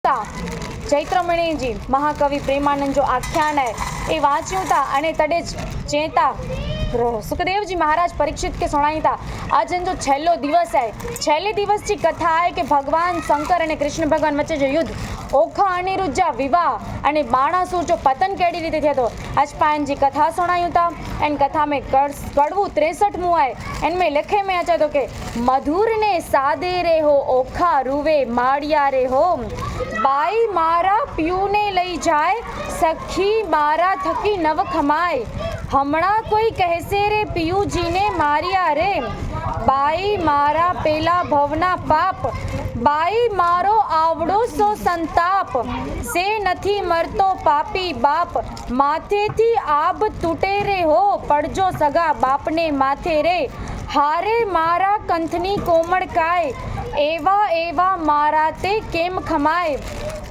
था चैत्रमणिजी महाकवि प्रेमानंद जो आख्यान है ये वाँच्યું था અને तॾे चेता सुखदेव जी महाराज परीक्षित के सुनाई था। आज जो छेल्लो दिवस है, छेल्ले दिवस की कथा है कि भगवान शंकर और कृष्ण भगवान वच्चे जो युद्ध ओखा अनिरुद्ध जा विवाह और बाणासुर जो पतन केड़ी रीते थे तो आज पान जी कथा सुनाई था। एन कथा में कड़वू 63 मुँह है। इनमें लिखे में अचे तो के मधुर ने सादे रे हो ओखा रुवे माड़िया रे हो बाई मारा पीऊ ने लई जाए सखी मारा थकी नव खमाए हमणा कोई कहसे रे पीयू जी ने मारिया रे बाई मारा पेला भवना पाप बाई मारो आवड़ो सो संताप से नथी मरतो पापी बाप माथे थी आब तूटे रे हो पड़जो सगा बाप ने माथे रे हारे मारा कंथनी कोमड़ काय एवा एवा मारा ते केम खमाय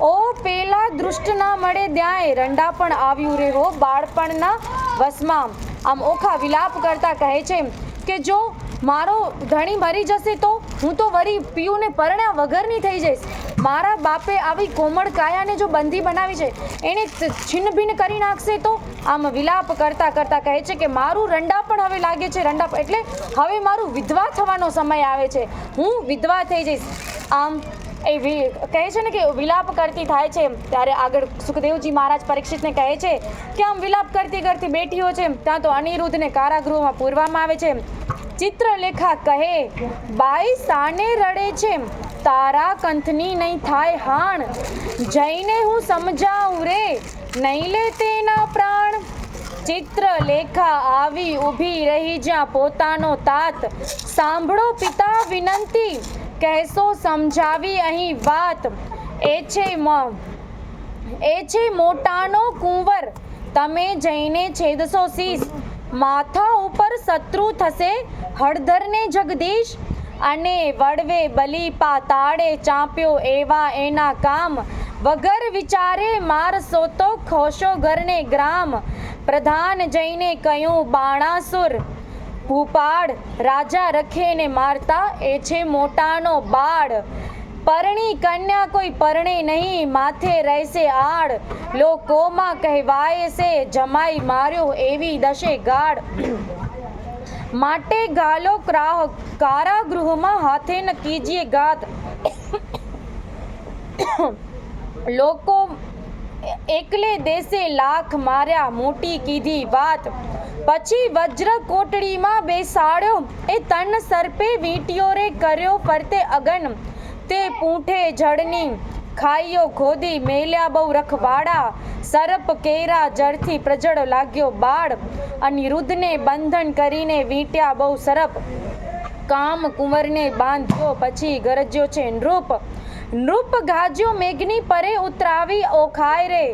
ओ पेला दृष्ट ना मळे द्याय रंडा पण आव्યું रे हो बाळपण ना वसमा। आम ओखा विलाप करता कहे छे કે જો મારો ધણી મરી જશે તો હું તો વરી પીયુને પરણ્યા વગરની થઈ જઈશ। મારા બાપે આવી કોમળ કાયાને જો બંધી બનાવી છે એને છિન્ન ભિન્ન કરી નાખશે તો આમ વિલાપ કરતા કરતા કહે છે કે મારું રંડાપણ હવે લાગે છે રંડા એટલે હવે મારું વિધવા થવાનો સમય આવે છે હું વિધવા થઈ જઈશ। આમ એ કહે છે ને કે વિલાપ કરતી થાય છે ત્યારે આગળ સુખદેવજી મહારાજ પરીક્ષિતને કહે છે કે આમ વિલાપ કરતી કરતી બેઠીઓ છે ત્યાં તો અનિરુદ્ધને કારાગૃહમાં પૂરવામાં આવે છે। ચિત્રલેખા કહે બાઈ સાને રડે છે તારા કંથની નહીં થાય હાણ જઈને હું સમજાવું રે નહીં લે તેના પ્રાણ। ચિત્રલેખા આવી ઊભી રહી જ્યાં પોતાનો તાત સાંભળો પિતા વિનંતી કહેશો સમજાવી અહીં વાત એ છે મોટાનો કુંવર તમે જઈને છેદશો શીશ માથા ઉપર શત્રુ થશે હળધરને જગદીશ અને વડવે બલી પાતાળે ચાંપ્યો એવા એના કામ વગર વિચારે મારશો તો ખોશો ઘરને ગ્રામ। પ્રધાન જઈને કહ્યું બાણાસુર ભૂપાળ રાજા રખે ને મારતા એ છે મોટાનો બાળ પરણી કન્યા કોઈ પરણે નહીં માથે રહેશે આડ લોકોમાં કહેવાય છે જમાઈ માર્યો એવી દશે ગાળ માટે ગાલો કારાગૃહમાં હાથે ન કીજીએ ગાત લોકો એકલે દેશે લાખ માર્યા મોટી કીધી વાત પછી વજ્ર કોટડીમાં બેસાડ્યો એ તન સર્પે વીંટ્યો રે કર્યો ફરતે અગન તે પૂંઠે જળની ખાઈયો ખોદી મેલ્યા બહુ રખવાડા સર્પ કેરા જળથી પ્રજળ લાગ્યો બાળ અનિરુદ્ધને બંધન કરીને વીંટ્યા બહુ સરપ કામ કુંવરને બાંધ્યો પછી ગરજ્યો છે નૃપ ગાજ્યો મેઘની પરે ઉતરાવી ઓખાય રે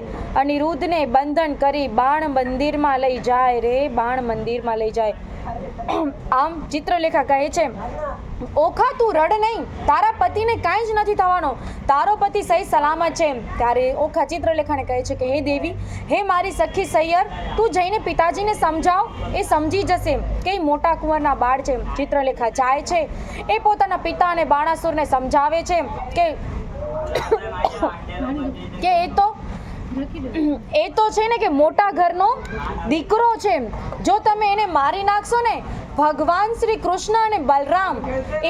અનિરુદ્ધને બંધન કરી બાણ મંદિરમાં લઈ જાય રે બાણ મંદિરમાં લઈ જાય। આમ ચિત્રલેખા કહે છે ઓખા તું રડ નહીં તારા પતિને કાંઈ જ નથી થવાનો તારો પતિ સહી સલામત છે। ત્યારે ઓખા ચિત્રલેખાને કહે છે કે હે દેવી હે મારી સખી સૈયર તું જઈને પિતાજીને સમજાવ એ સમજી જશે કે મોટા કુંવરના બાળ છે। ચિત્રલેખા જાય છે એ પોતાના પિતા અને બાણાસુરને સમજાવે છે કે એ તો છે ને કે મોટા ઘરનો દીકરો છે જો તમે એને મારી નાખશો ને ભગવાન શ્રી કૃષ્ણ અને બલરામ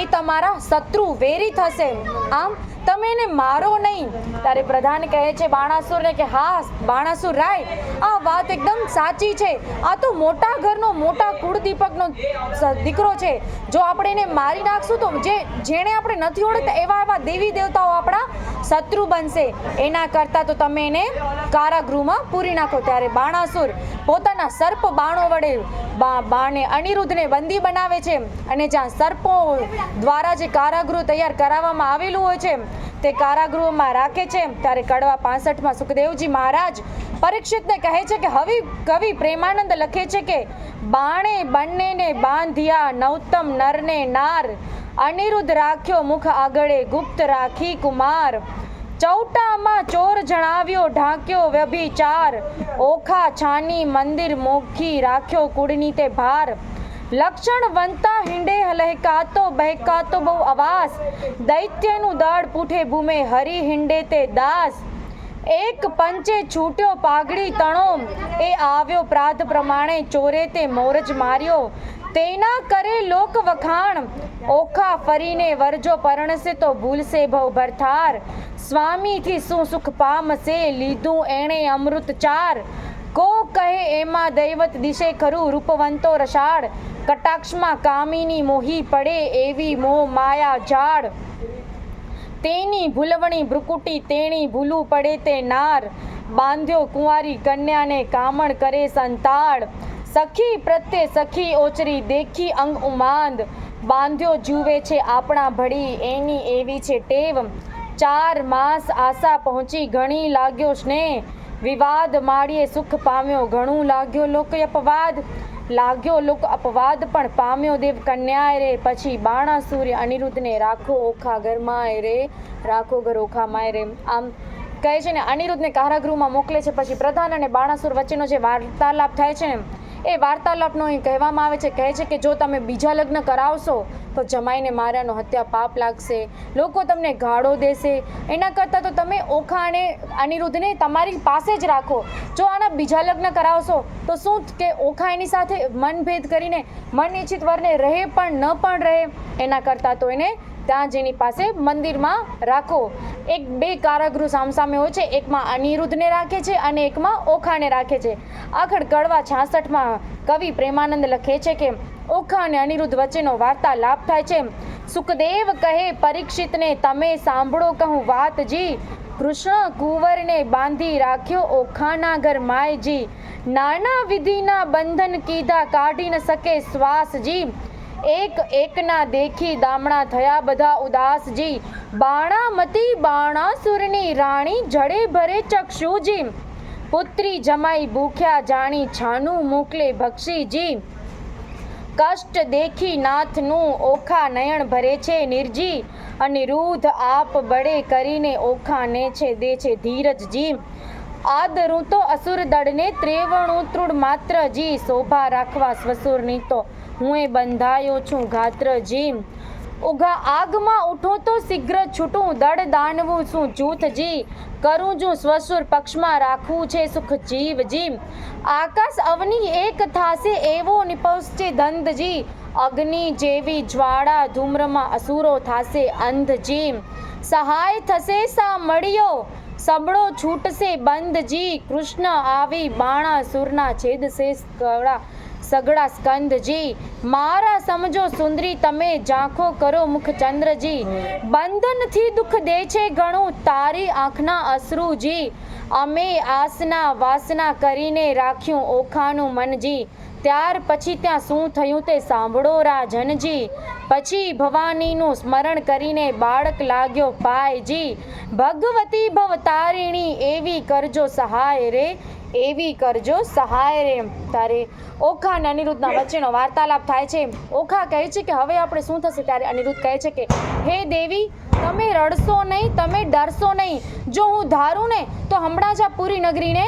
એ તમારા શત્રુ વેરી થશે આમ તમે એને મારો નહીં। ત્યારે પ્રધાન કહે છે બાણાસુરને કે હા બાણાસુર રાય આ વાત એકદમ સાચી છે આ તો મોટા ઘરનો મોટા કુળદીપકનો દીકરો છે જો આપણે એને મારી નાખશું તો જેણે આપણે નથી ઓળખતા એવા દેવી દેવતાઓ આપણા શત્રુ બનશે એના કરતાં તો તમે એને કારાગૃહમાં પૂરી નાખો। ત્યારે બાણાસુર પોતાના સર્પ બાણો વડે બાણે અનિરુદ્ધને બંદી બનાવે છે અને જ્યાં સર્પો દ્વારા જે કારાગૃહ તૈયાર કરાવવામાં આવેલું હોય છે તે કારાગૃહમાં રાખે છે। ત્યારે કડવા 65માં સુખદેવજી મહારાજ પરીક્ષિતને કહે છે કે હવે કવિ પ્રેમાનંદ લખે છે કે બાણે બંનેને બાંધ્યા નવતમ નરને નાર અનિરુદ્ધ રાખ્યો મુખ આગળે ગુપ્ત રાખી કુમાર ચૌટામાં ચોર જણાવ્યો ઢાંક્યો વ્યભિચાર ઓખા છાની મંદિર મોખી રાખ્યો કુળની તે ભાર લક્ષણવંતા હિંડે લહેકાતો બહેકાતો બહુ અવાસ, દૈત્યનું દળ પૂઠે ભૂમે હરી હિંડે તે દાસ. એક પંચે છૂટ્યો પાઘડી તણો, એ આવ્યો પ્રાધ પ્રમાણે ચોરે તે મોરજ માર્યો. તેના કરે લોક વખાણ, ઓખા ફરીને વરજો પરણશે તો ભૂલશે ભવ ભરથાર. સ્વામીથી શું સુખ પામશે, લીધું એણે અમૃત ચાર. કો કહે એમાં દૈવત દિશે ખરું, રૂપવંતો રસાળ. કટાક્ષમાં કામિની મોહી પડે, એવી મોહ માયા ઝાડ. તેની ભૂલવણી ભ્રુકુટી, તેણી ભૂલું પડે તે નાર. બાંધ્યો કુંવારી કન્યાને, કામણ કરે સંતાડ. સખી પ્રત્યે સખી ઓચરી, દેખી અંગ ઉમાંદ. બાંધ્યો જુએ છે આપણા ભળી, એની એવી છે ટેવ. 4 માસ આશા પહોંચી, ઘણી લાગ્યો સ્નેહ. વિવાદ માળીએ સુખ પામ્યો, ઘણું લાગ્યો લોક અપવાદ. લાગ્યો લોક અપવાદ પણ પામ્યો દેવ કન્યાએ રે. પછી બાણાસુરે અનિરુદ્ધને, રાખો ઓખા ઘરમાય રે, રાખો ઘર ઓખા માય રે. આમ કહે છે ને, અનિરુદ્ધને કારાગૃહમાં મોકલે છે. પછી પ્રધાન અને બાણાસુર વચ્ચેનો જે વાર્તાલાપ થાય છે ને, એ વાર્તાલાપનો અહીં કહેવામાં આવે છે. કહે છે કે જો તમે બીજા લગ્ન કરાવશો તો જમાઈને માર્યાનો હત્યા પાપ લાગશે, લોકો તમને ગાળો દેશે. એના કરતાં તો તમે ઓખા અને અનિરુદ્ધને તમારી પાસે જ રાખો. જો આના બીજા લગ્ન કરાવશો તો શું કે ઓખા એની સાથે મનભેદ કરીને મન ઈચ્છિત વરને રહે પણ ન પણ રહે. એના કરતાં તો એને ત્યાં જ એની પાસે મંદિરમાં રાખો. 2 કારાગૃહ સામસામે હોય છે, એકમાં અનિરુદ્ધને રાખે છે અને એકમાં ઓખાને રાખે છે. આખડ કડવા 66માં કવિ પ્રેમાનંદ લખે છે કે ઓખા અને અનિરુદ્ધ વચ્ચેનો વાર્તાલાપ થાય છે. સુખદેવ કહે પરીક્ષિતને, તમે સાંભળો કહું વાતજી. કૃષ્ણ કુંવરને બાંધી રાખ્યો, ઓખાના ઘર માયજી. નાના વિધિના બંધન કીધા, કાઢી ન શકે શ્વાસજી. એક એકના દેખી દામણા થયા બધા ઉદાસજી. બાણામતી બાણાસુરની રાણી, જડે ભરે ચક્ષુજી. પુત્રી જમાઈ ભૂખ્યા જાણી, છાનું મોકલે ભક્ષીજી. કષ્ટ દેખી નાથનું, ઓખા નયન ભરે છે નિર્જી. અનિરુદ્ધ આપ બળે કરીને, ઓખાને છે દે છે ધીરજજી. આદરું તો અસુર દળને, ત્રેવણું તૃડ માત્રજી. શોભા રાખવા સ્વસુરની તો, હું એ બંધાયો છું ગાત્રજી. ઉઘા આગમાં ઉઠું તો શીઘ્ર છૂટું, દળ દાનવું શું જૂથજી. કરું છું સ્વસુર પક્ષમાં, રાખવું છે સુખ જીવજી. આકાશ અવની એક થાશે, એવો નિપજશે દંડજી. અગ્નિ જેવી જ્વાળા, ધૂમ્રમાં અસુરો થાશે અંધજી. સહાય થશે સા મળ્યો, સબળો છૂટશે બંધજી. કૃષ્ણ આવી બાણાસુરના, છેદશે સગડા સ્કંદજી. મારા સમજો સુંદરી તમે, ઝાંખો કરો મુખ ચંદ્રજી. બંધનથી દુઃખ દે છે ઘણું, તારી આંખના અશ્રુજી. અમે આસના વાસના કરીને, રાખ્યું ઓખાનું મનજી. ત્યાર પછી ત્યાં શું થયું તે સાંભળો રાજનજી. પછી ભવાનીનું સ્મરણ કરીને, બાળક લાગ્યો પાયજી. ભગવતી ભવતારિણી, એવી કરજો સહાય રે, એવી કરજો સહાય રે. તારે ઓખા અને અનિરુદ્ધના વચ્ચેનો વાર્તાલાપ થાય છે. ઓખા કહે છે કે હવે આપણે શું થશે, ત્યારે અનિરુદ્ધ કહે છે કે હે દેવી, તમે રડશો નહીં, તમે ડરશો નહીં. જો હું ધારું ને તો હમણાં જ આ પૂરી નગરીને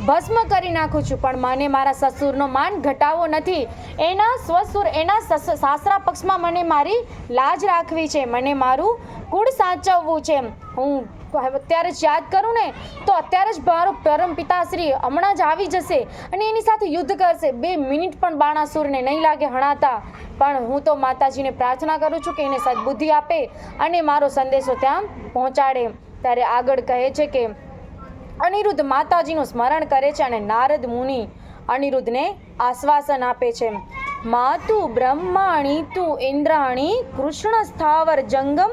ભસ્મ કરી નાખું છું, પણ મને મારા સસુરનો માન ઘટાવો નથી. એના સ્વસુર, એના સાસરા પક્ષમાં મને મારી લાજ રાખવી છે, મને મારું કુળ સાચવવું છે. હું અત્યારે જ યાદ કરું ને તો અત્યારે જ મારો પરમ પિતાશ્રી હમણાં જ આવી જશે અને એની સાથે યુદ્ધ કરશે. 2 મિનિટ પણ બાણાસુરને નહીં લાગે હણાતા. પણ હું તો માતાજીને પ્રાર્થના કરું છું કે એને સદબુદ્ધિ આપે અને મારો સંદેશો ત્યાં પહોંચાડે. ત્યારે આગળ કહે છે કે અનિરુદ્ધ માતાજીનું સ્મરણ કરે છે અને નારદ મુનિ અનિરુદ્ધને આશ્વાસન આપે છે. માતું બ્રહ્માણી તું ઇન્દ્રાણી, કૃષ્ણ સ્થાવર જંગમ,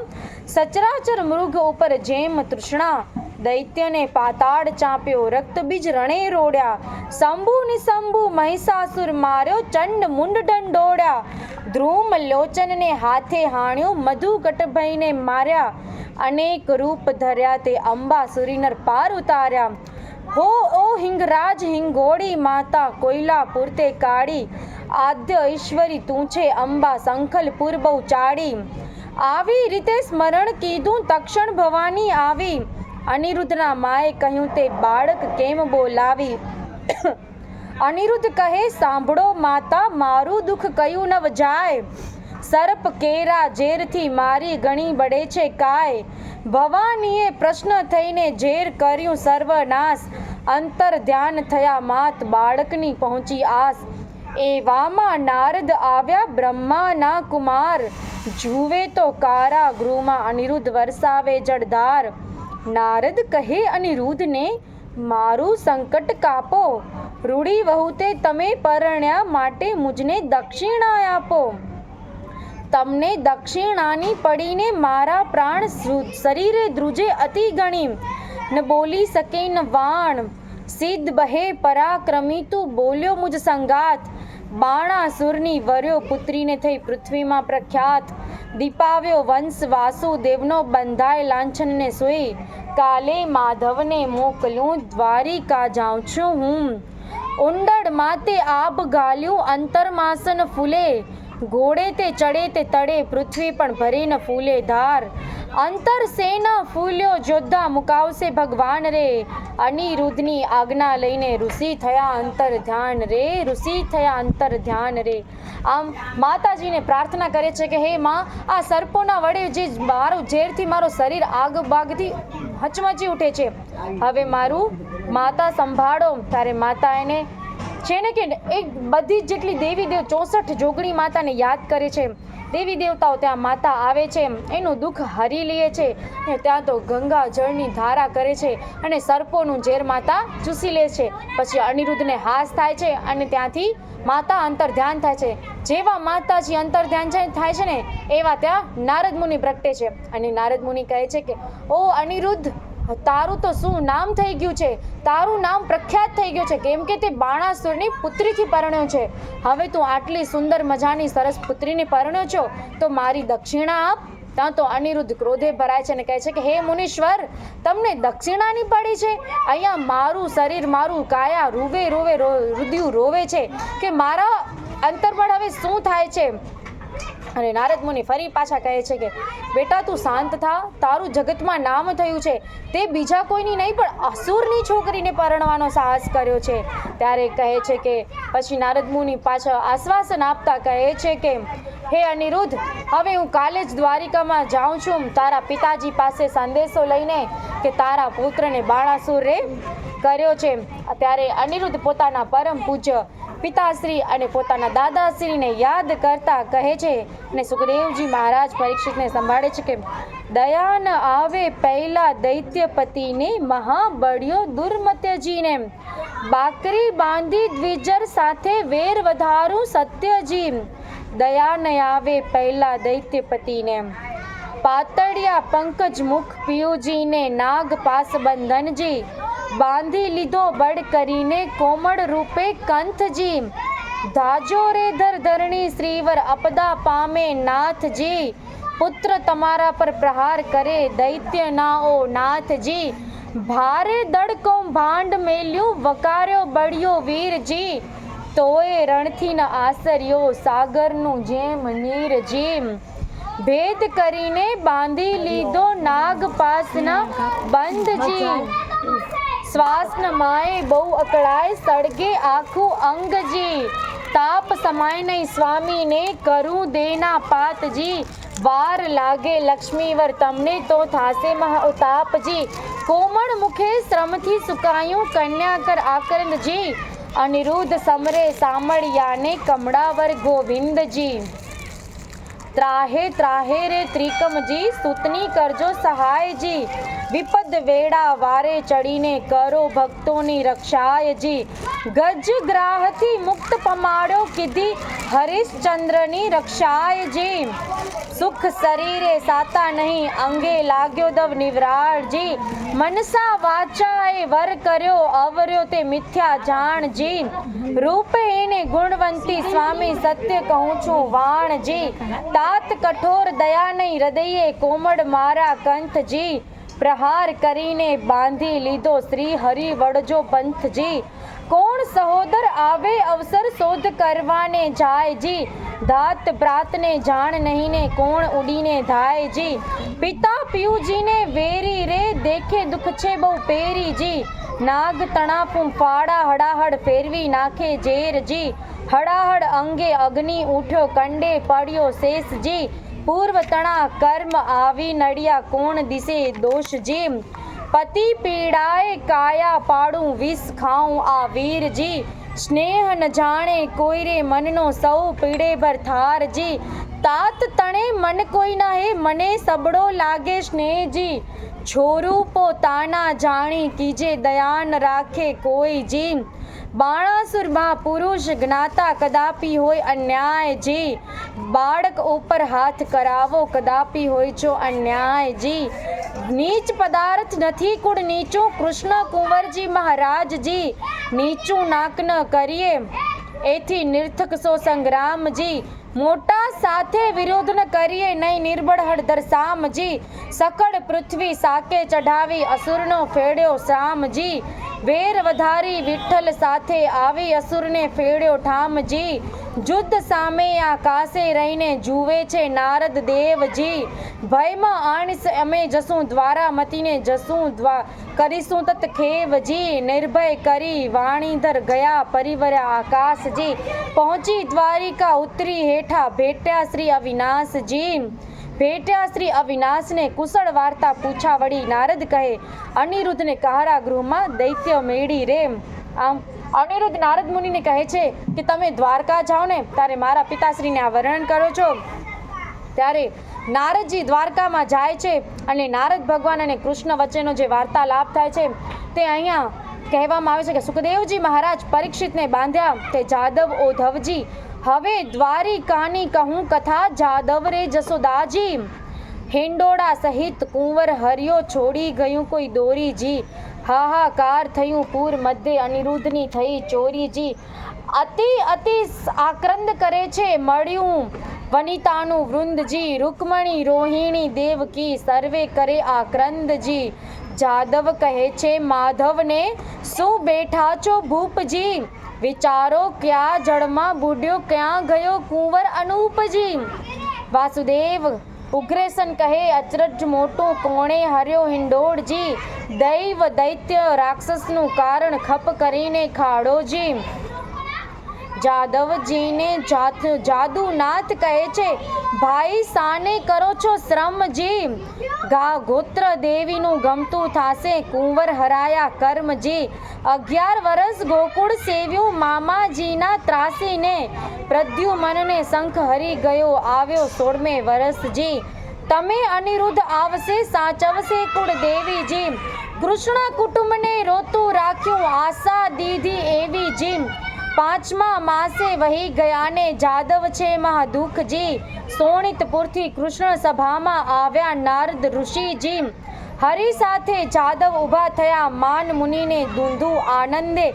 સચરાચર મૃગ ઉપર જેમ તૃષ્ણા. દૈત્યને પાતાળ ચાંપ્યો, રક્તબીજ રણે રોડ્યા. શંભુ નિશંભુ મહિષાસુર માર્યો, ચંડ મુંડ દંડોડ્યા. ધ્રુમ લોચનને હાથે હાણ્યો, મધુ કટભઈને માર્યા. અનેક રૂપ ધર્યા તે અંબાસુરીનર પાર ઉતાર્યા. હો ઓ હિંગરાજ હિંગોળી માતા, કોયલા પૂરતે કાળી. આદ્ય ઈશ્વરી તું છે અંબા, સંખલપુર બહુ ચાડી. આવી રીતે સ્મરણ કીધું, તક્ષણ ભવાની આવી. અનિરુદ્ધના માએ કહ્યું તે બાળક કેમ બોલાવી. અનિરુદ્ધ કહે સાંભળો માતા મારું દુઃખ કયું નવ જાય, સર્પ કેરા ઝેરથી મારી ગણી બળે છે કાય, ભવાનીએ પ્રશ્ન થઈને ઝેર કર્યું સર્વનાશ, અંતર ધ્યાન થયા માત બાળકની પહોંચી આસ, એવામાં નારદ આવ્યા બ્રહ્માના કુમાર, જુએ તો કારા ગૃહમાં અનિરુદ્ધ વરસાવે જળધાર, નારદ કહે અનિરુદ્ધને મારું સંકટ કાપો, રૂડી વહુતે તમે પરણ્યા માટે મુજને દક્ષિણા આપો, તમને દક્ષિણાની પડીને મારા પ્રાણ શરીરે ધ્રુજે અતિ ગણી, ન બોલી શકે ન વાણ, સિદ્ધ બહે પરાક્રમી તું બોલ્યો મુજ સંગાત, બાણાસુરની વર્યો પુત્રીને થઈ પૃથ્વીમાં પ્રખ્યાત, દીપાવ્યો વંશ વાસુદેવનો બંધાય લાંછનને સુઈ, કાલે માધવને મોકલ્યું દ્વારિકા જાઉં છું હું, ઉંડળ માતે આબ ગાલ્યું અંતરમાસન ફૂલે, ઘોડે તે ચડે તે તળે પૃથ્વી પણ ભરે ન ફૂલે ધાર, અંતર સેના ફૂલ્યો જોદ્ધા મુકાવશે ભગવાન રે, અનિરુદ્ધની આજ્ઞા લઈને ઋષિ થયા અંતર ધ્યાન રે, ઋષિ થયા અંતર ધ્યાન રે. આમ માતાજીને પ્રાર્થના કરે છે કે હે માં, આ સર્પોના વડે જે મારું ઝેરથી મારો શરીર આગ બાગથી હચમચી ઉઠે છે, હવે મારું માતા સંભાળો. ત્યારે માતા એને છે ને કે એક બધી જેટલી દેવી દેવ 64 જોગણી માતાને યાદ કરે છે, દેવી દેવતાઓ ત્યાં માતા આવે છે, એનું દુઃખ હરી લે છે, ત્યાં તો ગંગા જળની ધારા કરે છે અને સર્પોનું ઝેર માતા ચૂસી લે છે. પછી અનિરુદ્ધને હાસ થાય છે અને ત્યાંથી માતા અંતર ધ્યાન થાય છે. જેવા માતાજી અંતર ધ્યાન થાય છે ને એવા ત્યાં નારદ મુનિ પ્રગટે છે અને નારદ મુનિ કહે છે કે ઓ અનિરુદ્ધ, તારું તો શું નામ થઈ ગયું છે, તારું નામ પ્રખ્યાત થઈ ગયું છે, કેમ કે તે બાણાસુરની પુત્રીથી પરણ્યો છે, હવે તું આટલી સુંદર મજાની સરસ પુત્રીને પરણ્યો છો તો મારી દક્ષિણા આપ. ત્યાં તો અનિરુદ્ધ ક્રોધે ભરાય છે અને કહે છે કે હે મુનીશ્વર, તમને દક્ષિણાની પડી છે, અહીંયા મારું શરીર મારું કાયા રૂવે રોવે રુધિયું રોવે છે કે મારા અંતર્મળ હવે શું થાય છે. અને નારદ મુનિ ફરી પાછા કહે છે કે બેટા તું શાંત થા, તારું જગતમાં નામ થયું છે, તે બીજા કોઈની નહીં પણ અસુરની છોકરીને પરણવાનો સાહસ કર્યો છે. ત્યારે કહે છે કે પછી નારદ મુનિ પાછા આશ્વાસન આપતા કહે છે કે હે અનિરુદ્ધ, હવે હું કાલે જ દ્વારિકામાં જાઉં છું તારા પિતાજી પાસે સંદેશો લઈને કે તારા પુત્રને બાણાસુરે કર્યો છે. ત્યારે અનિરુદ્ધ પોતાના પરમ પૂજ્ય પિતાશ્રી અને પોતાના દાદાશ્રીને યાદ કરતા કહે છે અને સુખદેવજી મહારાજ પરીક્ષિતને સંભાળે છે કે દયા ન આવે પહેલા દૈત્યપતિને, મહાબળ્યો દુર્મત્યજીને, બાકરી બાંધી દ્વિજર સાથે વેર વધારું સત્યજી, દયા ન આવે પહેલા દૈત્યપતિને, પાતળિયા પંકજ મુખ પિયુજીને, નાગ પાસ બંધનજી, બાંધી લીધો બળ કરીને કોમળ રૂપે કંથજી, ધાજો રે ધરણી શ્રીવર અપદા પામે નાથજી, પુત્ર તમારા પર પ્રહાર કરે દૈત્ય નાઓ નાથજી, ભારે દડકો ભાંડ મેલ્યું વકાર્યો બળ્યો વીરજી, તોય રણથી ન આસર્યો સાગરનું જેમ નીરજી, ભેદ કરીને બાંધી લીધો નાગપાસના બંધજી, શ્વાસન માએ બહુ અકળાય સળગે આખું અંગજી, તાપ સમાય નહીં સ્વામીને કરું દેના પાતજી, વાર લાગે લક્ષ્મીવર તમને તો થાશે મહાઉતાપજી, કોમળ મુખે શ્રમથી સુકાયું કન્યાકર આકરણજી, અનિરુદ્ધ સમરે સામળિયાને કમળાવર ગોવિંદજી, ત્રાહે ત્રાહે રે ત્રિકમજી સુતની કરજો સહાયજી, વિપદ વેળા વારે ચડીને કરો ભક્તોની રક્ષાયજી, ગજ ગ્રાહથી મુક્ત પમાડો કીધી હરિશ્ચંદ્રની રક્ષાયજી, સુખ શરીરે સાતા નહીં અંગે લાગ્યો દવ નિવરાળજી, મનસા વાચાએ વર કર્યો અવર્યો તે મિથ્યા જાણજી, રૂપે એને ગુણવંતી સ્વામી સત્ય કહું છું વાણજી, તાત કઠોર દયા નહીં હૃદયે કોમળ મારા કંથજી, પ્રહાર કરીને બાંધી લીધો શ્રી હરિ વડજો પંથજી. કોણ સહોદર આવે અવસર શોધ કરવાને જાય જી. ધાત પ્રાતને જાણ નહીં ને કોણ ઉડીને ધાય જી. પિતા પિયુજીને વેરી રે દેખે દુઃખ છે બહુ પેરી જી. નાગ તણાફું ફાડા હડાહડ ફેરવી નાખે ઝેર જી. હડાહડ અંગે અગ્નિ ઉઠ્યો કંડે પડ્યો શેષજી. પૂર્વ તણા કર્મ આવી નડિયા કોણ દિશે દોષજી. પતિ પીડાએ કાયા પાડું વિષ ખાઉં આ વીરજી. સ્નેહ ન જાણે કોઈ રે મનનો સૌ પીડે ભર થારજી. તાત તણે મન કોઈ ના હે મને સબડો લાગે સ્નેહજી. છોરું પોતાના જાણી કીજે દયાન રાખે કોઈજી. બાણાસુરમાં પુરુષ જ્ઞાતા કદાપી હોય અન્યાયજી. બાળક ઉપર હાથ કરાવો કદાપી હોય જો અન્યાયજી. નીચ પદાર્થ નથી કુળ નીચું કૃષ્ણ કુંવરજી મહારાજજી. નીચું નાક ન કરીએ એથી નિર્થક સો સંગ્રામજી. મોટા સાથે વિરોધ ન કરીએ નહીં નિર્બળ હળદર સામજી. સકળ પૃથ્વી સાકે ચઢાવી અસુરનો ફેડ્યો સામજી. વેર વધારી વિઠ્ઠલ સાથે આવી અસુરને ફેડ્યો ઠામજી. જુદ્ધ સામે આકાશે રહીને જુએ છે નારદ દેવજી. ભયમાં આણીશ અમે જશું દ્વારા મતીને જશું કરીશું તત ખેવજી. નિર્ભય કરી વાણીધર ગયા પરિવર્યા આકાશજી. પહોંચી દ્વારિકા ઉતરી હેઠા ભેટ્યા શ્રી અવિનાશજી. ભેટ્યા શ્રી અવિનાશને કુશળ વાર્તા પૂછા વળી. નારદ કહે અનિરુદ્ધને કહારા ગૃહમાં દૈત્ય મેળી રે. આમ અનિરુદ્ધ નારદ મુનિને કહે છે કે તમે દ્વારકા જાઓ ને ત્યારે મારા પિતાશ્રીને આ વર્ણન કરો છો. ત્યારે નારદજી દ્વારકામાં જાય છે અને નારદ ભગવાન અને કૃષ્ણ વચ્ચેનો જે વાર્તાલાપ થાય છે તે અહીંયા કહેવામાં આવે છે કે સુખદેવજી મહારાજ પરીક્ષિતને બાંધ્યા તે જાદવ ઓધવજી. હવે દ્વારિકાની કહું કથા જાદવ રે જસોદાજી. હિંડોળા સહિત કુંવર હરિયો છોડી ગયું કોઈ દોરીજી. હાહાકાર થયું પૂર મધ્યે અનિરુદ્ધની થઈ ચોરીજી. અતિ અતિ આક્રંદ કરે છે મળ્યું વનિતાનું વૃંદજી. રૂકમણી રોહિણી દેવકી સર્વે કરે આક્રંદજી. જાદવ કહે છે માધવને શું બેઠા છો ભૂપજી. વિચારો ક્યાં જળમાં બુડ્યો ક્યાં ગયો કુંવર અનૂપજી. વાસુદેવ ઉગ્રેસન કહે અચરજ મોટું કોણે હર્યો હિંડોળજી. દૈવ દૈત્ય રાક્ષસનું કારણ ખપ કરીને ખાડોજી. જાદવજીને જાદુનાથ કહે છે ભાઈ સાને કરો છો શ્રમજી. ગોત્ર દેવીનું ગમતું થાશે કુંવર હરાયા કર્મજી. 11 વર્ષ ગોકુળ સેવ્યું મામાજીના ત્રાસીને. પ્રદ્યુમનને શંખ હરી ગયો આવ્યો 16મે વર્ષજી. તમે અનિરુદ્ધ આવશે સાચવશે કુળ દેવીજી. કૃષ્ણ કુટુંબને રોતું રાખ્યું આશા દીધી એવી જી. 5મા માસે વહી ગયાને જાદવ છે મહાદુઃખજી. સોણિતપુરથી કૃષ્ણ સભામાં આવ્યા નારદ ઋષિજી. હરિ સાથે જાદવ ઊભા થયા માન મુનિને દૂંધું આનંદે.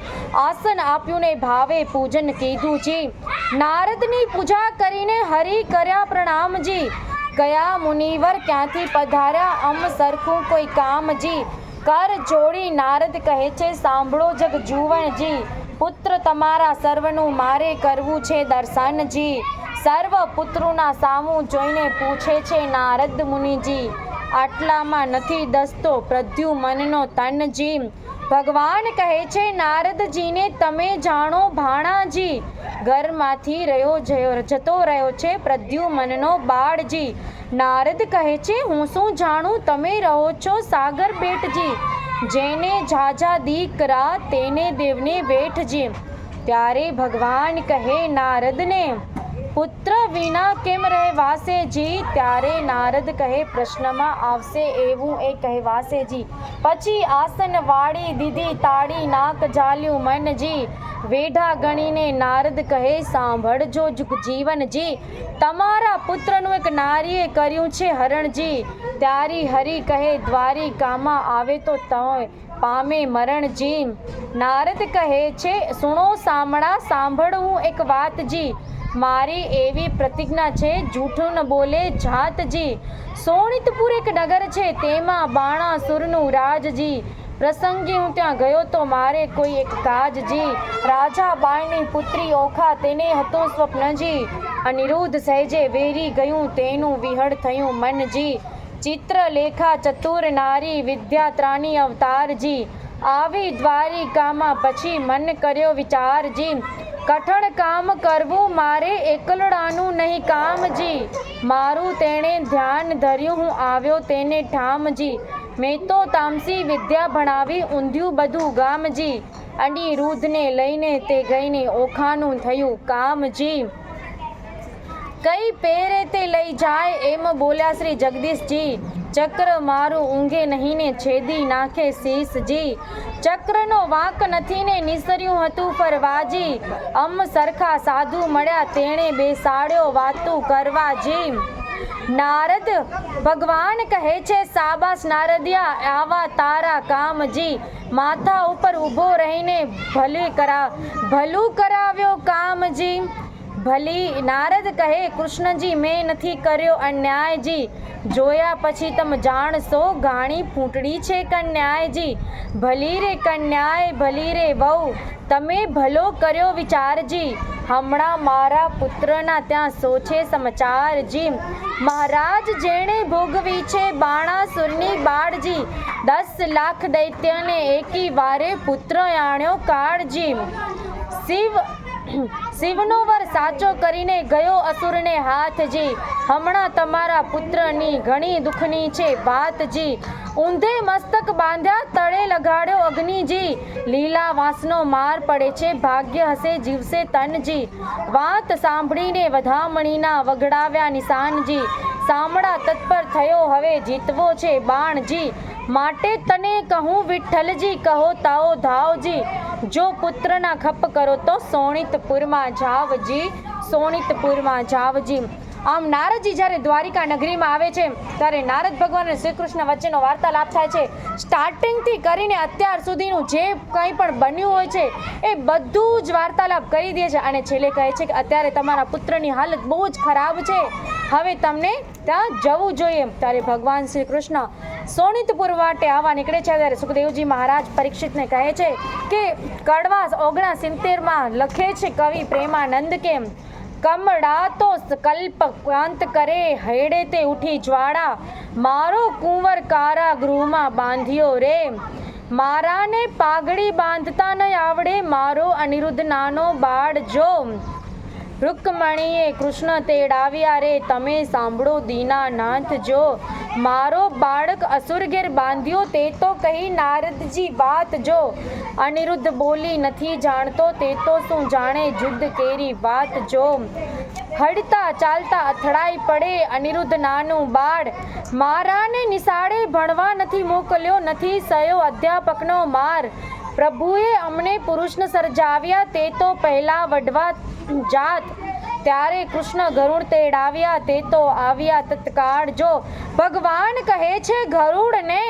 આસન આપ્યું ને ભાવે પૂજન કીધું જી. નારદની પૂજા કરીને હરિ કર્યા પ્રણામજી. ગયા મુનિવર ક્યાંથી પધાર્યા અમ સરખું કોઈ કામજી. કર જોડી નારદ કહે છે સાંભળો જગ જુવણજી. પુત્ર તમારા સર્વનું મારે કરવું છે દર્શનજી. સર્વ પુત્રોના સામું જોઈને પૂછે છે નારદ મુનિજી. આટલામાં નથી દસતો પ્રદ્યુમનનો તનજી. ભગવાન કહે છે નારદજીને તમે જાણો ભાણાજી. ઘરમાંથી જતો રહ્યો છે પ્રદ્યુમનનો બાળજી. નારદ કહે છે હું શું જાણું તમે રહો છો સાગર બેટજી. જેને ઝાઝા દીકરા તેને દેવને વેઠજી. ત્યારે ભગવાન કહે નારદને પુત્ર વિના કેમ રહેવાસે જી. ત્યારે નારદ કહે પ્રશ્નમાં આવશે એવું એ કહેવાશે જી. પછી આસન વાળી દીધી તાળી નાક ઝાલ્યું મનજી. વેઢા ગણીને નારદ કહે સાંભળજો જીવનજી. તમારા પુત્રનું એક નારીએ કર્યું છે હરણજી. ત્યારે હરિ કહે દ્વારિકામાં આવે તો પામે મરણજી. નારદ કહે છે સુણો સાંભળા સાંભળવું એક વાતજી. મારી એવી પ્રતિજ્ઞા છે, જૂઠું ન બોલે જાતજી. સોનિતપુર એક નગર છે, તેમાં બાણાસુરનું રાજજી. પ્રસંગે હું ત્યાં ગયો તો મારે કોઈ એક કાજજી. રાજા બાળની પુત્રી ઓખા, તેને હતો સ્વપ્નજી. અનિરુદ્ધ સહેજે વેરી ગયું, તેનું વિહળ થયું મનજી. ચિત્રલેખા ચતુર નારી, વિદ્યાત્રાની અવતારજી. આવી દ્વારિકામાં પછી મન કર્યો વિચારજી. કઠણ કામ કરવું મારે એકલડાનું નહીં કામજી. મારું તેણે ધ્યાન ધર્યું, હું આવ્યો તેને ઠામજી. મેં તો તામસી વિદ્યા ભણાવી, ઊંધ્યું બધું ગામજી. અનિરુદ્ધને લઈને તે ગઈને ઓખાનું થયું કામજી. કઈ પેરે તે લઈ જાય, એમ બોલ્યા શ્રી જગદીશજી. ચક્ર મારું ઊંઘે નહીં ને છેદી નાખે શીશજી. ચક્રનો વાંક નથી ને નિસર્યું હતું ફરવાજી. સરખા સાધુ મળ્યા, તેણે બેસાડ્યો વાતું કરવાજી. નારદ ભગવાન કહે છે, સાબાસ નારદિયા, આવા તારા કામજી. માથા ઉપર ઊભો રહીને ભલું કરાવ્યો કામજી. ભલી નારદ કહે, કૃષ્ણજી મેં નથી કર્યો અન્યાયજી. જોયા પછી તમે જાણશો, ગાણી ફૂંટડી છે કન્યાયજી. ભલી રે કન્યાય, ભલી રે વહુ, તમે ભલો કર્યો વિચારજી. હમણાં મારા પુત્રના ત્યાં સોછે સમાચારજી. મહારાજ જેણે ભોગવી છે બાણાસુરની બાળજી. 10 લાખ દૈત્યને એકી વારે પુત્ર આણ્યો કાળજી. શિવનો વર સાચો કરીને ગયો અસુરને હાથજી. હમણાં તમારા પુત્રની ઘણી દુઃખની છે વાતજી. ઊંધે મસ્તક બાંધ્યા, તળે લગાડ્યો અગ્નિજી. લીલા વાંસનો માર પડે છે, ભાગ્ય હશે જીવશે તનજી. વાત સાંભળીને વધામણીના વગડાવ્યા નિશાનજી. સામડા તત્પર થયો, હવે જીતવો છે બાણજી. માટે તને કહું વિઠ્ઠલજી, કહો તાઓ ધાવજી. જો પુત્રના ખપ કરો તો સોનિતપુરમાં જાવજી. સોનિતપુરમાં જાવજી. આમ નારદજી જ્યારે દ્વારિકા નગરીમાં આવે છે, ત્યારે નારદ ભગવાન અને શ્રી કૃષ્ણ વચ્ચેનો વાર્તાલાપ થાય છે. સ્ટાર્ટિંગથી કરીને અત્યાર સુધીનું જે કંઈ પણ બન્યું હોય છે એ બધું જ વાર્તાલાપ કરી દે છે. અને છેલ્લે કહે છે કે અત્યારે તમારા પુત્રની હાલત બહુ જ ખરાબ છે, હવે તમને ત્યાં જવું જોઈએ. ત્યારે ભગવાન શ્રી કૃષ્ણ સોનિતપુર વાટે આવવા નીકળે છે. ત્યારે સુખદેવજી મહારાજ પરીક્ષિતને કહે છે કે કડવા 69 લખે છે કવિ પ્રેમાનંદ કે, કમળા તો કલ્પ કાંત કરે, હેડે તે ઉઠી જ્વાળા. મારો કુંવર કારાગૃહમાં બાંધ્યો રે. મારાને પાઘડી બાંધતા ન આવડે, મારો અનિરુદ્ધ નાનો બાળ જો. રૂકમણીએ કૃષ્ણ તેડાવ્યા રે, તમે સાંભળો દીનાનાથ જો. મારો બાળક અસુર ઘેર બાંધ્યો, તે તો કહી નારદજી વાત જો. અનિરુદ્ધ બોલી નથી જાણતો, તે તો શું જાણે જુદ્ધ કેરી વાત જો. હડતા ચાલતા અથડાઈ પડે અનિરુદ્ધ નાનું બાળ. મારાને નિશાળે ભણવા નથી મોકલ્યો, નથી સયો અધ્યાપકનો માર. પ્રભુએ અમને પુરુષને સર્જાવ્યા, તે તો પહેલા વડવા જાત. ત્યારે કૃષ્ણ ગરુડ તેડાવ્યા, તે તો આવ્યા તત્કાળ જો. ભગવાન કહે છે ગરુડને,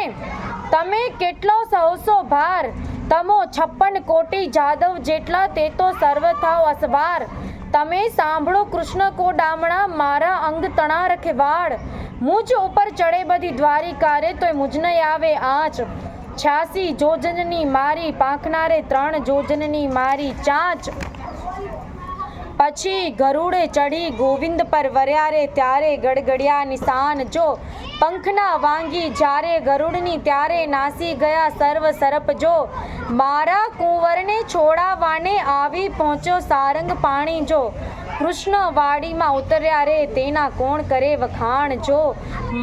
તમે કેટલો સહસો ભાર. તમો 56 કોટી જાદવ જેટલા, તે તો સર્વ થાવ અસવાર. તમે સાંભળો કૃષ્ણ કો ડામણા, મારા અંગ તણા રખેવાળ. મુજ ઉપર ચડે બધી દ્વારિકા રે, તોય મુજને આવે આંચ. 86 જોજનની મારી પાંખનારે, 3 જોજનની મારી ચાંચ. પછી ગરુડે ચઢી ગોવિંદ પર વર્યા રે, ત્યારે ગડગડિયા નિશાન જો. પંખના વાંગી જ્યારે ગરુડની, ત્યારે નાસી ગયા સર્વ સરપ જો. મારા કુંવરને છોડાવવાને આવી પહોંચ્યો સારંગ પાણી જો. કૃષ્ણ વાડીમાં ઉતર્યા રે, તેના કોણ કરે વખાણ જો.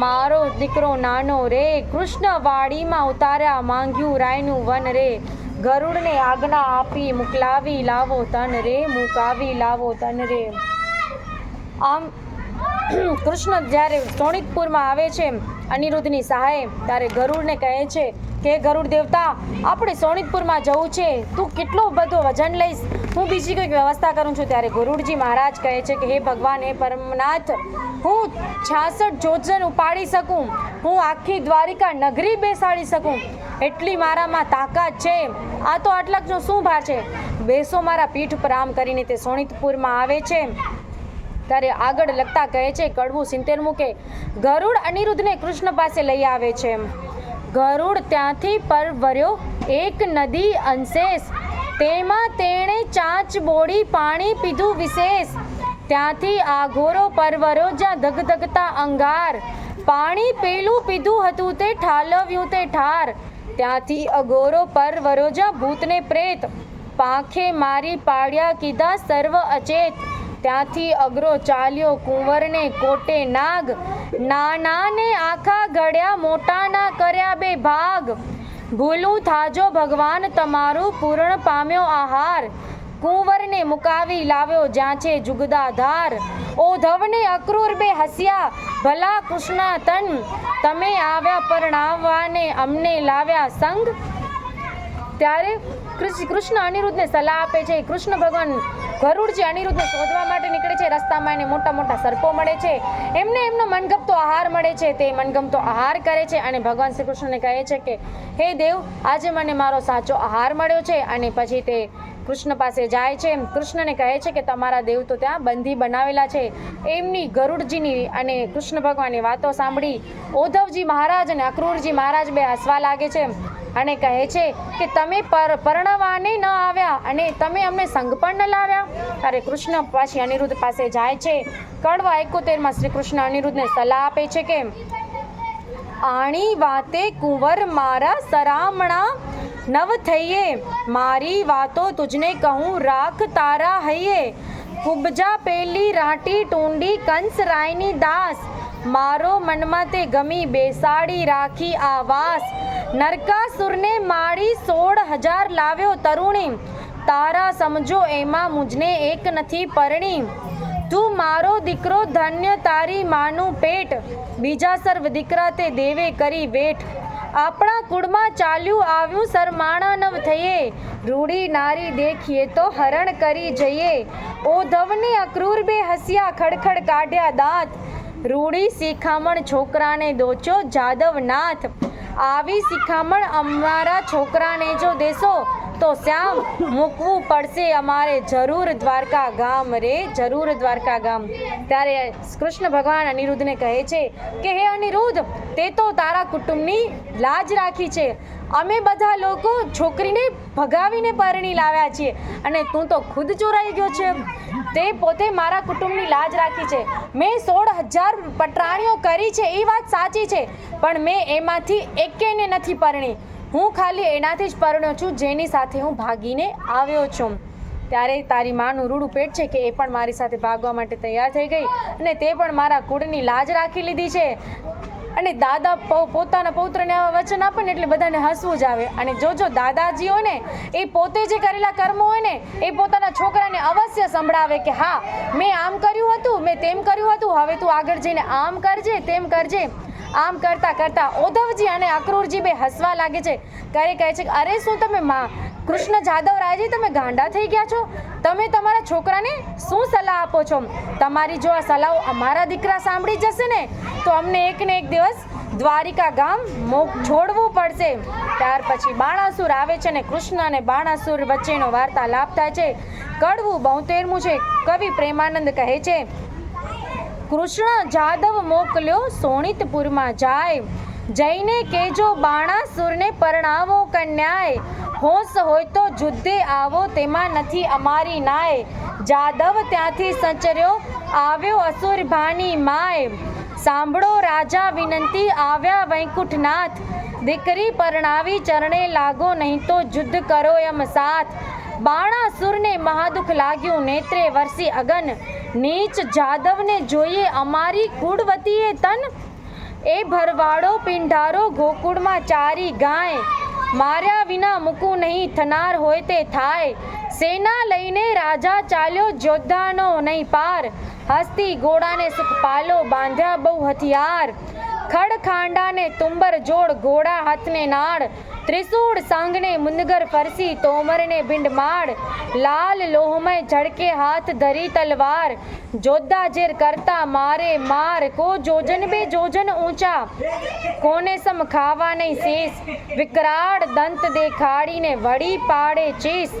મારો દીકરો નાનો રે, કૃષ્ણ વાડીમાં ઉતાર્યા, માંગ્યું રાયનું વન રે. ગરુડને આજ્ઞા આપી, મુકલાવી લાવો તન રે, મુકાવી લાવો તન રે. આમ કૃષ્ણ જ્યારે સોનિતપુરમાં આવે છે અનિરુદ્ધની સહાય, ત્યારે ગરુડને કહે છે કે ગરુડ દેવતા, આપણે સોનિતપુરમાં જવું છે, તું કેટલો બધો વજન લઈશ, હું બીજી કોઈક વ્યવસ્થા કરું છું. ત્યારે ગરુડજી મહારાજ કહે છે કે હે ભગવાન, હે પરમનાથ, હું 66 જોજન ઉપાડી શકું, હું આખી દ્વારિકા નગરી બેસાડી શકું, એટલી મારામાં તાકાત છે. આ તો આટલાકનો શું ભાર છે, બેસો મારા પીઠ ઉપર. આમ કરીને તે સોનિતપુરમાં આવે છે. ત્યારે આગળ લખતા કહે છે કડવું 70મું કે ગરુડ અનિરુદ્ધને કૃષ્ણ પાસે લઈ આવે છે. ગરુડ ત્યાંથી પરવર્યો એક નદી અંશેષ, તેમાં તેણે ચાંચ બોળી પાણી પીધું વિશેષ. ત્યાંથી આઘોરો પરવર્યો જ્યાં ધગધગતા અંગાર, પાણી પેલું પીધું હતું તે ઠાલવ્યું તે ઠાર. ત્યાંથી અઘોરો પરવર્યો જ્યાં ભૂતને પ્રેત, પાંખે મારી પાડ્યા કીધા સર્વ અચેત. ત્યાંથી અઘરો ચાલ્યો કુંવરને કોટે નાગ, નાનાને આખા ઘડ્યા મોટાના કર્યા બે ભાગ. ભૂલું થાજો ભગવાન તમારું પૂર્ણ પામ્યો આહાર, કુંવરને મુકાવી લાવ્યો જ્યાં છે જુગદાધાર. ઓધવને અક્રૂર બે હસ્યા ભલા કૃષ્ણ તન, તમે આવ્યા પરણાવવાને અમને લાવ્યા સંગ. ત્યારે કૃષ્ણ અનિરુદ્ધને સલાહ આપે છે. કૃષ્ણ ભગવાન ગરુડજી અનિરુદ્ધને શોધવા માટે નીકળે છે. રસ્તામાં એને મોટા મોટા સર્પો મળે છે. એમને એમનો મનગમતો આહાર મળે છે. તે મનગમતો આહાર કરે છે અને ભગવાન શ્રી કૃષ્ણને કહે છે કે હે દેવ, આજે મને મારો સાચો આહાર મળ્યો છે. અને પછી તે કૃષ્ણ પાસે જાય છે. કૃષ્ણને કહે છે કે તમારા દેવ તો ત્યાં બંધી બનાવેલા છે. એમની ગરુડજીની અને કૃષ્ણ ભગવાનની વાતો સાંભળી ઓધવજી મહારાજ અને અક્રૂરજી મહારાજ બે હસવા લાગે છે અને કહે છે કે તમે પરણવાને ન આવ્યા અને તમે અમને સંગ પણ ન લાવ્યા. ત્યારે કૃષ્ણ પાછી અનિરુદ્ધ પાસે જાય છે. કડવા 71માં શ્રી કૃષ્ણ અનિરુદ્ધને સલાહ આપે છે કે આણી વાતે કુંવર મારા સરામણા નવ થઈએ, મારી વાતો તુજને કહું રાખ તારા હૈયે. કુબજા પેલી રાટી ટૂંડી કંસ રાયની દાસ, મારો મનમાં તે ગમી બેસાડી રાખી આવાસ. નરકાસુરને માળી 16,000 લાવ્યો તરુણી, તારા સમજો એમાં મુજને એક નથી પરણી. તું મારો દીકરો ધન્ય તારી માનું પેટ, બીજા સર્વ દીકરા તે દેવે કરી વેઠ. આપણા કુળમાં ચાલ્યું આવ્યું સરમાણા નવ થઈએ, રૂડી નારી દેખીએ તો હરણ કરી જઈએ. ઓધવને અક્રૂર બે હસ્યા ખડખડ કાઢ્યા દાંત, રૂડી શિખામણ છોકરાને દોચ્યો જાદવનાથ. આવી શિખામણ અમારા છોકરાને જો દેશો તો શ્યામ મૂકવું પડશે અમારે જરૂર દ્વારકા ગામ રે, જરૂર દ્વારકા ગામ. ત્યારે કૃષ્ણ ભગવાન અનિરુદ્ધને કહે છે કે હે અનિરુદ્ધ, તે તો તારા કુટુંબની લાજ રાખી છે. અમે બધા લોકો છોકરીને ભગાવીને પરણી લાવ્યા છીએ અને તું તો ખુદ ચોરાઈ ગયો છે. તે પોતે મારા કુટુંબની લાજ રાખી છે. મેં 16,000 પટરાણીઓ કરી છે એ વાત સાચી છે, પણ મેં એમાંથી એકેયને નથી પરણી. હું ખાલી એનાથી જ પરણ્યો છું જેની સાથે હું ભાગીને આવ્યો છું. ત્યારે તારી માનું રૂડું પેટ છે કે એ પણ મારી સાથે ભાગવા માટે તૈયાર થઈ ગઈ અને તે પણ મારા કુળની લાજ રાખી લીધી છે. અને દાદા પોતાના પૌત્રને આવા વચન આપે ને એટલે બધાને હસવું જ આવે. અને જો દાદાજી હોય ને એ પોતે જે કરેલા કર્મો હોય ને એ પોતાના છોકરાને અવશ્ય સંભળાવે કે હા, મેં આમ કર્યું હતું, મેં તેમ કર્યું હતું, હવે તું આગળ જઈને આમ કરજે, તેમ કરજે. આમ કરતા કરતા ઓધવજી અને અક્રૂરજી બે હસવા લાગે છે. કહે છે કે અરે શું તમે કૃષ્ણ જાદવ રાયજી તમે ગાંડા થઈ ગયા છો? તમે તમારા છોકરાને શું સલાહ આપો છો? તમારી જો આ સલાહ અમારા દીકરા સાંભળી જશે ને તો અમને એક ને એક દિવસ દ્વારિકા ગામ છોડવું પડશે. ત્યાર પછી બાણાસુર આવે છે અને કૃષ્ણ અને બાણાસુર વચ્ચેનો વાર્તાલાપ થાય છે. કડવું 72મું છે. કવિ પ્રેમાનંદ કહે છે કૃષ્ણ જાદવ મોકલ્યો સોણિતપુરમાં જાય, જઈને કેજો બાણાસુરને પરણાવો કન્યાય. હોશ હોય તો જુદ્ધે આવો તેમાં નથી અમારી નાય. જાદવ ત્યાંથી સંચર્યો આવ્યો અસુર ભાની માય. સાંભળો રાજા વિનંતી આવ્યા વૈકુંઠનાથ, દીકરી પરણાવી ચરણે લાગો નહીં તો જુદ્ધ કરો એમ સાથ. બાણાસુરને મહાદુખ લાગ્યું નેત્રે વરસી અગન, નીચ જાદવને જોઈએ અમારી કુળવતીએ તન. એ ભરવાડો પિંઢારો ગોકુળમાં ચારી ગાય, માર્યા વિના મૂકું નહીં થનાર હોય તે થાય. સેના લઈને રાજા ચાલ્યો જોદ્ધાનો નહીં પાર, હસ્તી ઘોડાને સુખ પાલો બાંધ્યા બહુ હથિયાર. ખડખાંડાને તુંબર જોડ ઘોડા હાથને નાળ, ત્રિશૂળ સાંગને મુંદગર ફરસી તોમરને ભીંડ માડ. લાલ લોહમય ઝડકે હાથ ધરી તલવાર, જોદ્ધા ઝેર કરતા મારે માર. કો જોજન બે જોજન ઊંચા, કોને સમ ખાવા નહીં શેષ. વિકરાળ દંત દેખાડીને વળી પાડે ચીસ,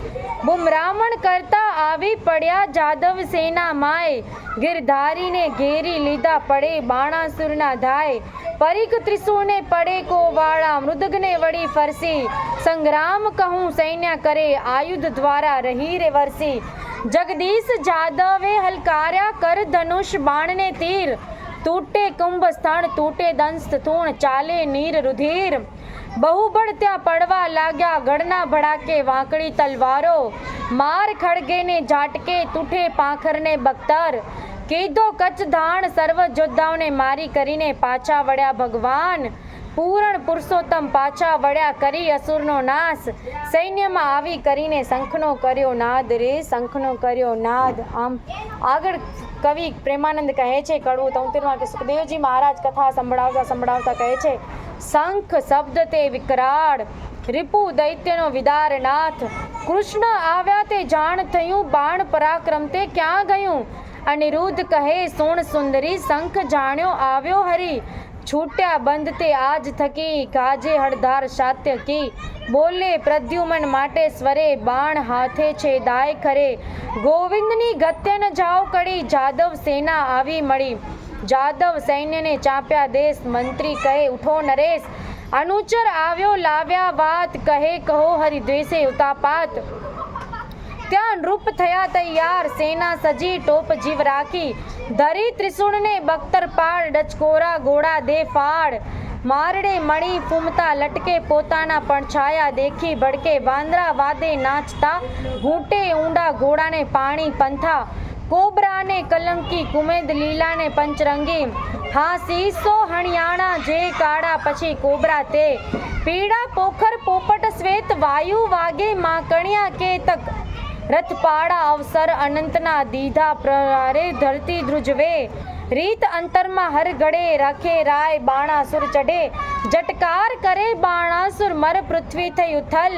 બુમરામણ કરતા આવી પડ્યા જાદવ સેના માય, ગિરધારીને ઘેરી લીધા પડે બાણાસુરના ધાય, પરીખ ત્રિશૂળને પડે કોવાળા, મૃદગને વળી ફરસી, સંગ્રામ કહું સૈન્ય કરે આયુધ દ્વારા રહી રે વરસી, જગદીશ જાદવે હલકાર્યા કર ધનુષ બાણને તીર, તૂટે કુંભ સ્થળ તૂટે દંસ્ત તૂણ ચાલે નીર રુધિર, બહુબળ ત્યાં પડવા લાગ્યા ગળના ભડાકે વાંકડી તલવારો, માર ખડગેને ઝાટકે તૂટે પાંખરને બખ્તર, કીધો કચ્છ ધાણ સર્વ યોદ્ધાઓને મારી કરીને પાછા વળ્યા ભગવાન, પૂરણ પુરુષોત્તમ પાછા વળ્યા કરી અસુરનો નાશ, સૈન્યમાં આવી કરીને શંખનો કર્યો નાદ રે શંખનો કર્યો નાદ. આમ આગળ કવિ પ્રેમાનંદ કહે છે કડવું 73 કે સુખદેવજી મહારાજ કથા સંભળાવતા કહે છે, શંખ શબ્દ તે વિકરાળ રિપુ દૈત્યનો વિદારનાથ, કૃષ્ણ આવ્યા તે જાણ થયું બાણ પરાક્રમ તે ક્યાં ગયું, અનિરુદ્ધ કહે સુણ સુંદરી શંખ જાણ્યો આવ્યો હરી, છૂટ્યા બંધ તે આજ થકી કાજે હળધાર શાત્ય કી, બોલે પ્રદ્યુમન માટે સ્વરે બાણ હાથે છે દાય ખરે, ગોવિંદની ગત્ય ન જાઓ કડી જાદવ સેના આવી મળી, જાદવ સૈન્યને ચાંપ્યા દેશ, મંત્રી કહે ઉઠો નરેશ, અનુચર આવ્યો લાવ્યા વાત, કહે કહો હરિદ્વેષે ઉતાપાત, ત્યાં નૃપ થયા તૈયાર સેના સજી ટોપ જીવ રાખી, ધરી ત્રિશૂળને બખ્તર પાડ ડચકોરા ઘોડા દે ફાડ, મારડે મણી ફૂમતા લટકે પોતાના પડછાયા દેખી ભડકે, વાંદરા વાદે નાચતા ઘૂંટે ઊંડા ઘોડાને પાણી પંથા, કોબરાને કલંકી કુમેદ લીલાને પંચરંગી, હાસી સો હણિયાણા જે કાળા પછી કોબરા તે, પીળા પોખર પોપટ શ્વેત વાયુ વાગે માકણિયા કેતક, રથપાડા અવસર અનંતના દીધા પ્રહારે ધરતી ધ્રુજવે, રીત અંતરમાં હર ગળે રાખે રાય બાણાસુર ચઢે, જટકાર કરે બાણાસુર મર પૃથ્વી થઈ ઉથલ,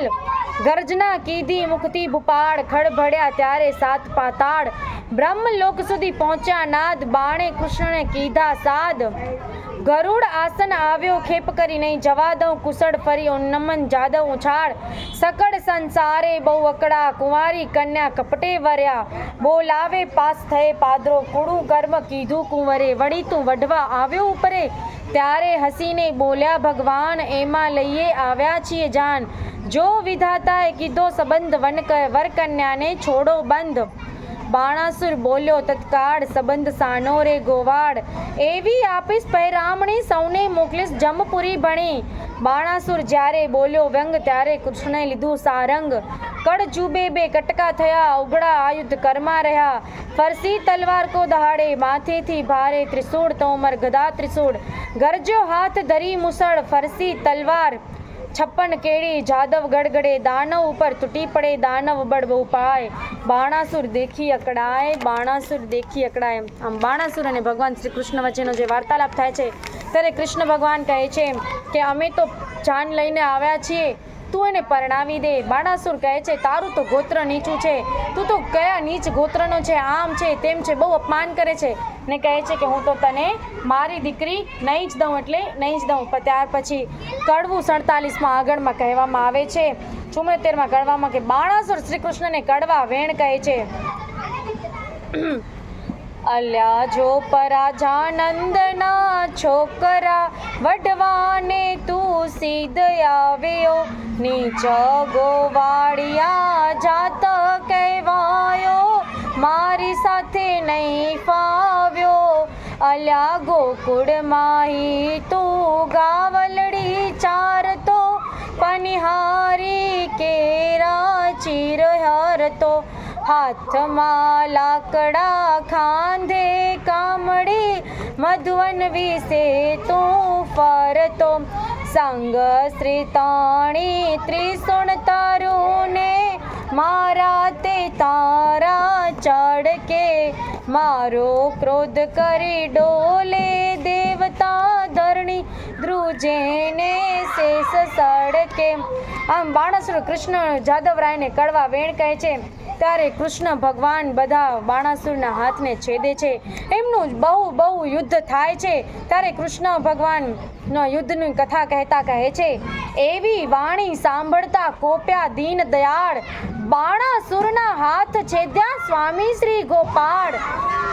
ગર્જના કીધી મુખથી ભૂપાળ, ખડભડ્યા ત્યારે સાત પાતાળ, બ્રહ્મલોક સુધી પહોંચ્યા નાદ, બાણે કૃષ્ણને કીધા સાદ, ગરુડ આસન આવ્યો ખેપ કરી નહીં જવા દઉં કુશળ ફરી નમન જાદવ ઉછાળ, સકળ સંસારે બહુ અકડા કુંવારી કન્યા કપટે વર્યા, બોલાવે પાસ થયે પાદરો કુડું કર્મ કીધું કુંવરે, વળી તું વઢવા આવ્યો ઉપરે, ત્યારે હસીને બોલ્યા ભગવાન એમાં લઈએ આવ્યા છીએ જાન, જો વિધાતાએ કીધો સંબંધ વર કન્યાને છોડો બંધ, બાણાસુર બોલ્યો તત્કાળ સંબંધ સાનો રે ગોવાડ, એવી આપીશ પહેરામણી સૌને મોકલીશ જમપુરી ભણી, બાણાસુર જ્યારે બોલ્યો વ્યંગ ત્યારે કૃષ્ણે લીધું સારંગ, કડ ચૂબે બે કટકા થયા ઉગડા આયુધ કરમાં રહ્યા, ફરસી તલવાર કો દહાડે માથેથી ભારે ત્રિશૂળ તોમર ગદા ત્રિશૂળ, ગરજ્યો હાથ ધરી મુસળ ફરસી તલવાર, 56 કેડી જાદવ ગડગડે દાનવ ઉપર તૂટી પડે દાનવ બળ ઉપાય, બાણાસુર દેખી અકળાય બાણાસુર દેખી અકળાય. આમ બાણાસુર અને ભગવાન શ્રી કૃષ્ણ વચ્ચેનો જે વાર્તાલાપ થાય છે ત્યારે કૃષ્ણ ભગવાન કહે છે કે અમે તો જાન લઈને આવ્યા છીએ, તું એને પરણાવી દે. બાણાસુર કહે છે તારું તો ગોત્ર નીચું છે, તું તો કયા નીચ ગોત્રનો છે, આમ છે તેમ છે, બહુ અપમાન કરે છે ને કહે છે કે હું તો તને મારી દીકરી નહીં જ દઉં એટલે નહીં જ દઉં. પણ ત્યાર પછી કડવું 47માં આગળમાં કહેવામાં આવે છે, 74માં કડવામાં કે બાણાસુર શ્રી કૃષ્ણને કડવા વેણ કહે છે. અલ્યા જો પરાજાનંદના છોકરા વઢવાને તું સીધ આવ્યો, નીચ ગોવાળિયા જાત કહેવાયો, મારી સાથે નહીં ફાવ્યો. અલ્યા ગોકુળ માહી તું ગાવલડી ચારતો, પનિહારી કેરા ચીર હરતો, હાથમાં લાકડા ખાંધે કામડી, મધુવન વિશે તું ફરતો. સંગ શ્રી તાણી ત્રિશુણ તારુને, મારા તે તારા ચડકે, મારો ક્રોધ કરી ડોલે દેવતા ધરણી ધ્રુજ જેને શેષ સડકે. આમ બાણાસુર કૃષ્ણ જાદવરાયને કડવા વેણ કહે છે. ત્યારે કૃષ્ણ ભગવાન બધા બાણાસુરના હાથને છેદે છે. એમનું બહુ યુદ્ધ થાય છે. ત્યારે કૃષ્ણ ભગવાનનો યુદ્ધની કથા કહેતા કહે છે, એવી વાણી સાંભળતા કોપ્યા દીન દયાળ, બાણાસુરના હાથ છેદ્યા સ્વામી શ્રી ગોપાળ.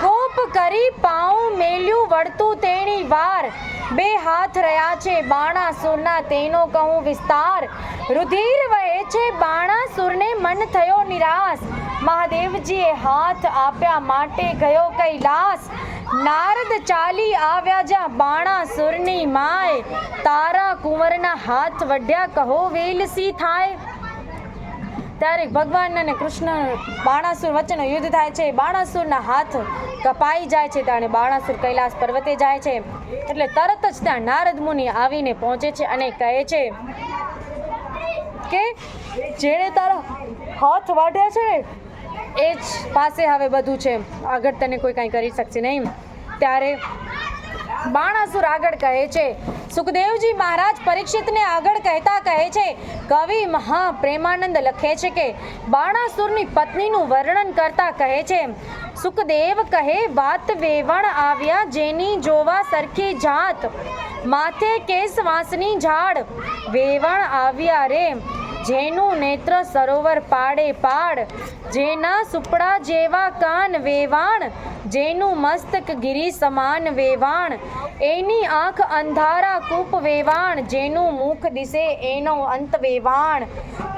કોપ કરી પાઉં મેલ્યું વળતું તેણી વાર, બે હાથ રહ્યા છે બાણાસુરના તેનો કહું વિસ્તાર. રુધિર વહે છે બાણાસુરને મન થયો નિરાશ, મહાદેવજીએ હાથ આપ્યા માટે ગયો કૈલાસ. નારદ ચાલી આવ્યા જ્યાં બાણાસુરની માય, તારા કુંવરના હાથ વઢ્યા કહો વેલસી થાય. ત્યારે ભગવાન અને કૃષ્ણ બાણાસુર વચ્ચેનો યુદ્ધ થાય છે. બાણાસુરના હાથ કપાઈ જાય છે. ત્યારે બાણાસુર કૈલાસ પર્વતે જાય છે. એટલે તરત જ ત્યાં નારદ મુનિ આવીને પહોંચે છે અને કહે છે કે જેણે તારા હાથ વાઢ્યા છે ને એ જ પાસે હવે બધું છે, આગળ તને કોઈ કાંઈ કરી શકશે નહીં. ત્યારે બાણાસુર આગળ કહે છે, સુખદેવજી મહારાજ પરીક્ષિતને આગળ કહેતા કહે છે, કવિ મહાપ્રેમાનંદ લખે છે કે બાણાસુરની પત્નીનું વર્ણન કરતા કહે છે, સુખદેવ કહે વાત વેવણ આવ્યા જેની જોવા સરખી જાત, માથે કેસ વાંસની ઝાડ, વેવણ આવ્યા રે જેનું નેત્ર સરોવર પાડે પાડ, જેના સુપડા જેવા કાન વેવાણ, જેનું મસ્તક ગિરી સમાન વેવાણ, એની આંખ અંધારા કૂપ વેવાણ, જેનું મુખ દિશે એનો અંત વેવાણ,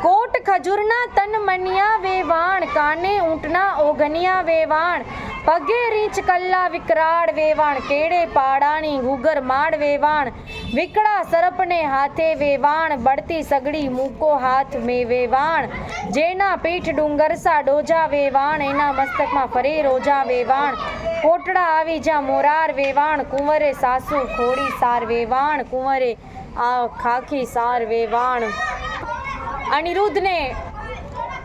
કોટ ખજૂરના તન મનિયા વેવાણ, કાને ઊંટના ઓઘનિયા વેવાણ, પગે રીંછ કલ્લા વિકરાળ વેવાણ, કેડે પાડાની ગુગર માડ વેવાણ, વિકળા સર્પને હાથે વેવાણ, બળતી સગડી મૂકો હાથ મે વેવાણ, જેના પીઠ ડુંગરસા ડોજા વેવાણ, એના મસ્તકમાં ફરે રોજા વેવાણ, કોટડા આવી જા મોરાર વેવાણ, કુંવરે સાસુ ખોડી સાર વેવાણ, કુંવરે આ ખાખી સાર વેવાણ. અનિરુદ્ધને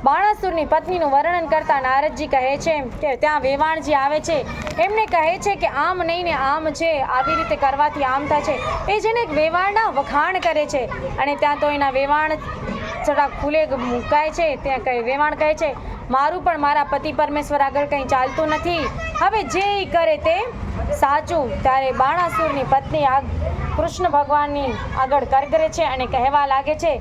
બાણાસુરની પત્નીનું વર્ણન કરતા નારદજી કહે છે કે ત્યાં વેવાણજી આવે છે. એમને કહે છે કે આમ નહીં ને આમ છે, આવી રીતે કરવાથી આમ થાય છે. એ જેને વેવાણના વખાણ કરે છે અને ત્યાં તો એના વેવાણ થોડા ખુલે મુકાય છે. ત્યાં કહે વેવાણ કહે છે, મારું પણ મારા પતિ પરમેશ્વર આગળ કંઈ ચાલતું નથી, હવે જે કરે તે સાચું. ત્યારે બાણાસુરની પત્ની કૃષ્ણ ભગવાનની આગળ કરગરે છે અને કહેવા લાગે છે,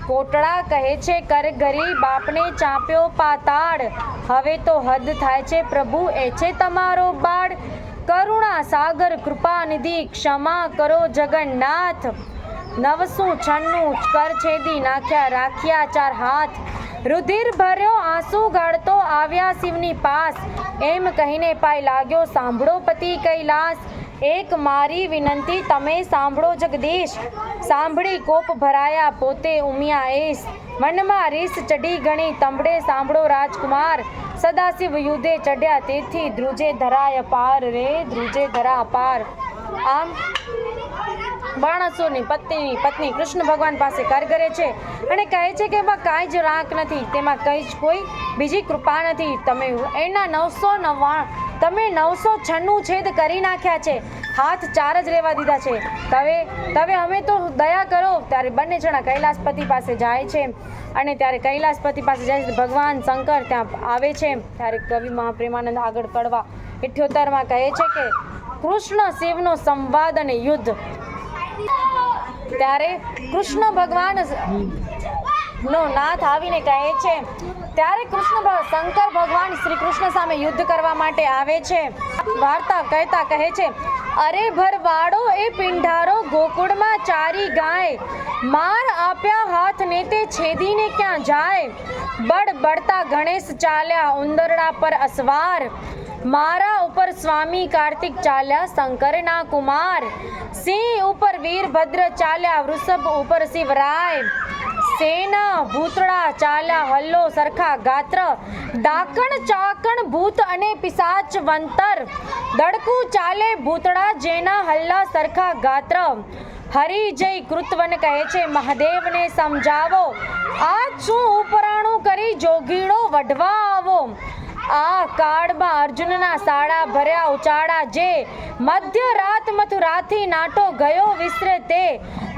કોટડા કહે છે કરગરી બાપને ચાંપ્યો પાતાળ, હવે તો હદ થાય છે પ્રભુ એ છે તમારો બાળ, કરુણા સાગર કૃપા નિધિ ક્ષમા કરો જગન્નાથ, 996 કર છેદી નાખ્યા રાખ્યા ચાર હાથ, રુધિર ભર્યો આંસુ ગાળતો આવ્યા શિવની પાસ, એમ કહીને પાય લાગ્યો સાંભળો પતિ કૈલાસ, એક મારી વિનંતી તમે સાંભળો જગદીશ, સાંભળી કોપ ભરાયા પોતે ઉમિયા એસ, મનમાં રીસ ચઢી ગણી તંબડે સાંભળો રાજકુમાર, સદાશિવ યુધે ચઢ્યા તેથી ધ્રુજે ધરાય પાર રે ધ્રુજે ધરા પાર. આમ બાણાસુરની પત્ની કૃષ્ણ ભગવાન પાસે કરગરે છે અને કહે છે કે એમાં કાંઈ જ રાંક નથી, તેમાં કંઈ જ કોઈ બીજી કૃપા નથી, તમે એના 996 છેદ કરી નાખ્યા છે, હાથ 4 જ રહેવા દીધા છે, તમે અમે તો દયા કરો. ત્યારે બંને જણા કૈલાસપતિ પાસે જાય છે અને ત્યારે કૈલાસપતિ પાસે જાય છે ભગવાન શંકર ત્યાં આવે છે. ત્યારે કવિ મહાપ્રેમાનંદ આગળ કડવા 78માં કહે છે કે કૃષ્ણ શિવનો સંવાદ અને યુદ્ધ. ત્યારે કૃષ્ણ ભગવાન નો નાથ આવીને કહે છે, ત્યારે શંકર ભગવાન શ્રી કૃષ્ણ સામે યુદ્ધ કરવા માટે આવે છે. વાર્તા કહેતા કહે છે, અરે ભરવાડો એ પિંઢારો ગોકુળમાં ચારી ગાય, માર આપ્યા હાથ ને તે છેદીને ક્યાં જાય, બળતા ગણેશ ચાલ્યા ઉંદરડા પર અસવાર, મારા ઉપર સ્વામી કાર્તિક ચાલ્યા શંકરના કુમાર, સિંહ ઉપર વીરભદ્ર ચાલ્યા વૃષભ ઉપર શિવરાય, સેના ભૂતળા ચાલ્યા હલ્લો સરખા ગાત્ર, ડાકણ ચાકણ ભૂત અને પિશાચ વંતર, દડકું ચાલે ભૂતળા જેના હલ્લા સરખા ગાત્ર, હરિજય કૃતવન કહે છે મહાદેવને સમજાવો, આ શું ઉપરાણું કરી જોગીડો વઢવા આવો, આ કાળમાં અર્જુનના સાડા ભર્યા ઉચાળા જે, મધ્ય રાત મથુરાથી નાટો ગયો વિસરે તે,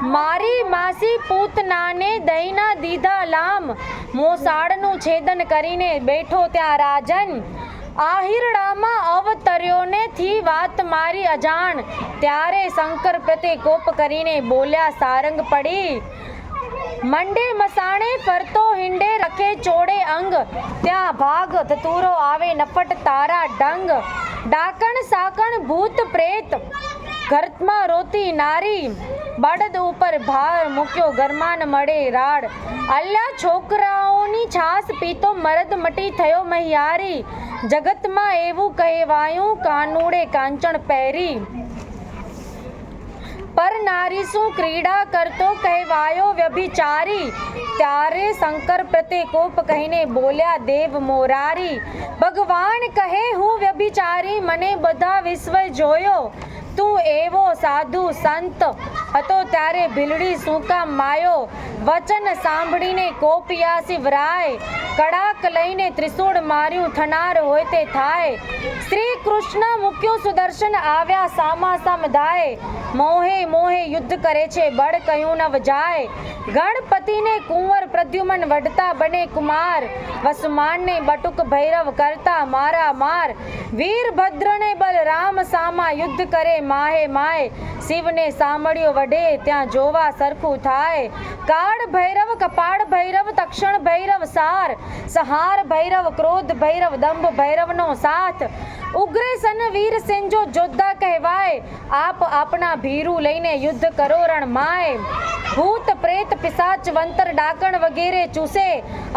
મારી માસી પૂતનાને દહીંના દીધા લામ, મોસાળનું છેદન કરીને બેઠો ત્યાં રાજન, આહિરડામાં અવતર્યો ને થી વાત મારી અજાણ, ત્યારે શંકર પ્રત્યે કોપ કરીને બોલ્યા સારંગ પડી, મંડે મસાણે ફરતો હિંડે રખે ચોડે અંગ, ત્યાં ભાગ ધતુરો આવે નફટ તારા ડંગ, ડાકણ સાકણ ભૂત પ્રેત ઘરમાં રોતી નારી, બળદ ઉપર ભાર મૂક્યો ઘરમાં મળે રાડ, અલ્યા છોકરાઓની છાસ પીતો મરદ મટી થયો મહિયારી, જગતમાં એવું કહેવાયું કાનુડે કાંચણ પહેરી, પર નારી શું ક્રીડા કરતો કહેવાયો વ્યભિચારી, ત્યારે શંકર પ્રત્યે કોપ કહીને બોલ્યા દેવ મોરારી, ભગવાન કહે હું વ્યભિચારી મને બધા વિશ્વ જોયો, તું એવો સાધુ સંત હતો ત્યારે ભીલડી શું કામ માયો, વચન સાંભળીને કોપિયા શિવરાય, કડાક લઈને ત્રિશૂળ માર્યું થનાર હોય તે થાય, શ્રી કૃષ્ણ મૂક્યું સુદર્શન આવ્યા સામા સમધાય, મોહે મોહે યુદ્ધ કરે છે બળ કયું ન જાય, ગણપતિને કુંવર પ્રદ્યુમન વઢતા બને કુમાર, વસુમાનને બટુક ભૈરવ કરતા મારા માર, વીરભદ્રને બલરામ સામા યુદ્ધ કરે માહે માય, શિવને સાંભળ્યો વઢે ત્યાં જોવા સરખું થાય, કાળ ભૈરવ કપાળ ભૈરવ તક્ષણ ભૈરવ સાર, સહાર ભૈરવ ક્રોધ ભૈરવ દંભ ભૈરવનો સાથ, ઉગ્રેસન વીર સેંજો જોદ્ધા કહેવાય, આપ આપના ભીરું લઈને યુદ્ધ કરો રણમાય, ભૂત પ્રેત પિશાચ વંતર ડાકણ વગેરે ચૂસે,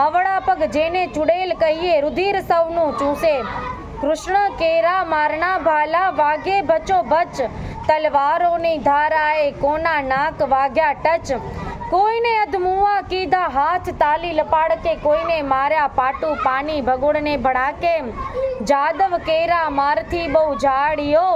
અવળા પગ જેને ચુડેલ કહીએ રુધિર સૌનું ચૂસે, કૃષ્ણ કેરા મારના ભાલા વાગે બચો બચ, તલવારોની ધારાએ કોના નાક વાગ્યા ટચ, કોઈને અધમુઆ કીધા હાથ તાલી લપાડકે, કોઈને માર્યા પાટું પાની ભગોળને ભડાકે, જાદવ કેરા મારથી બહુ જાડિયો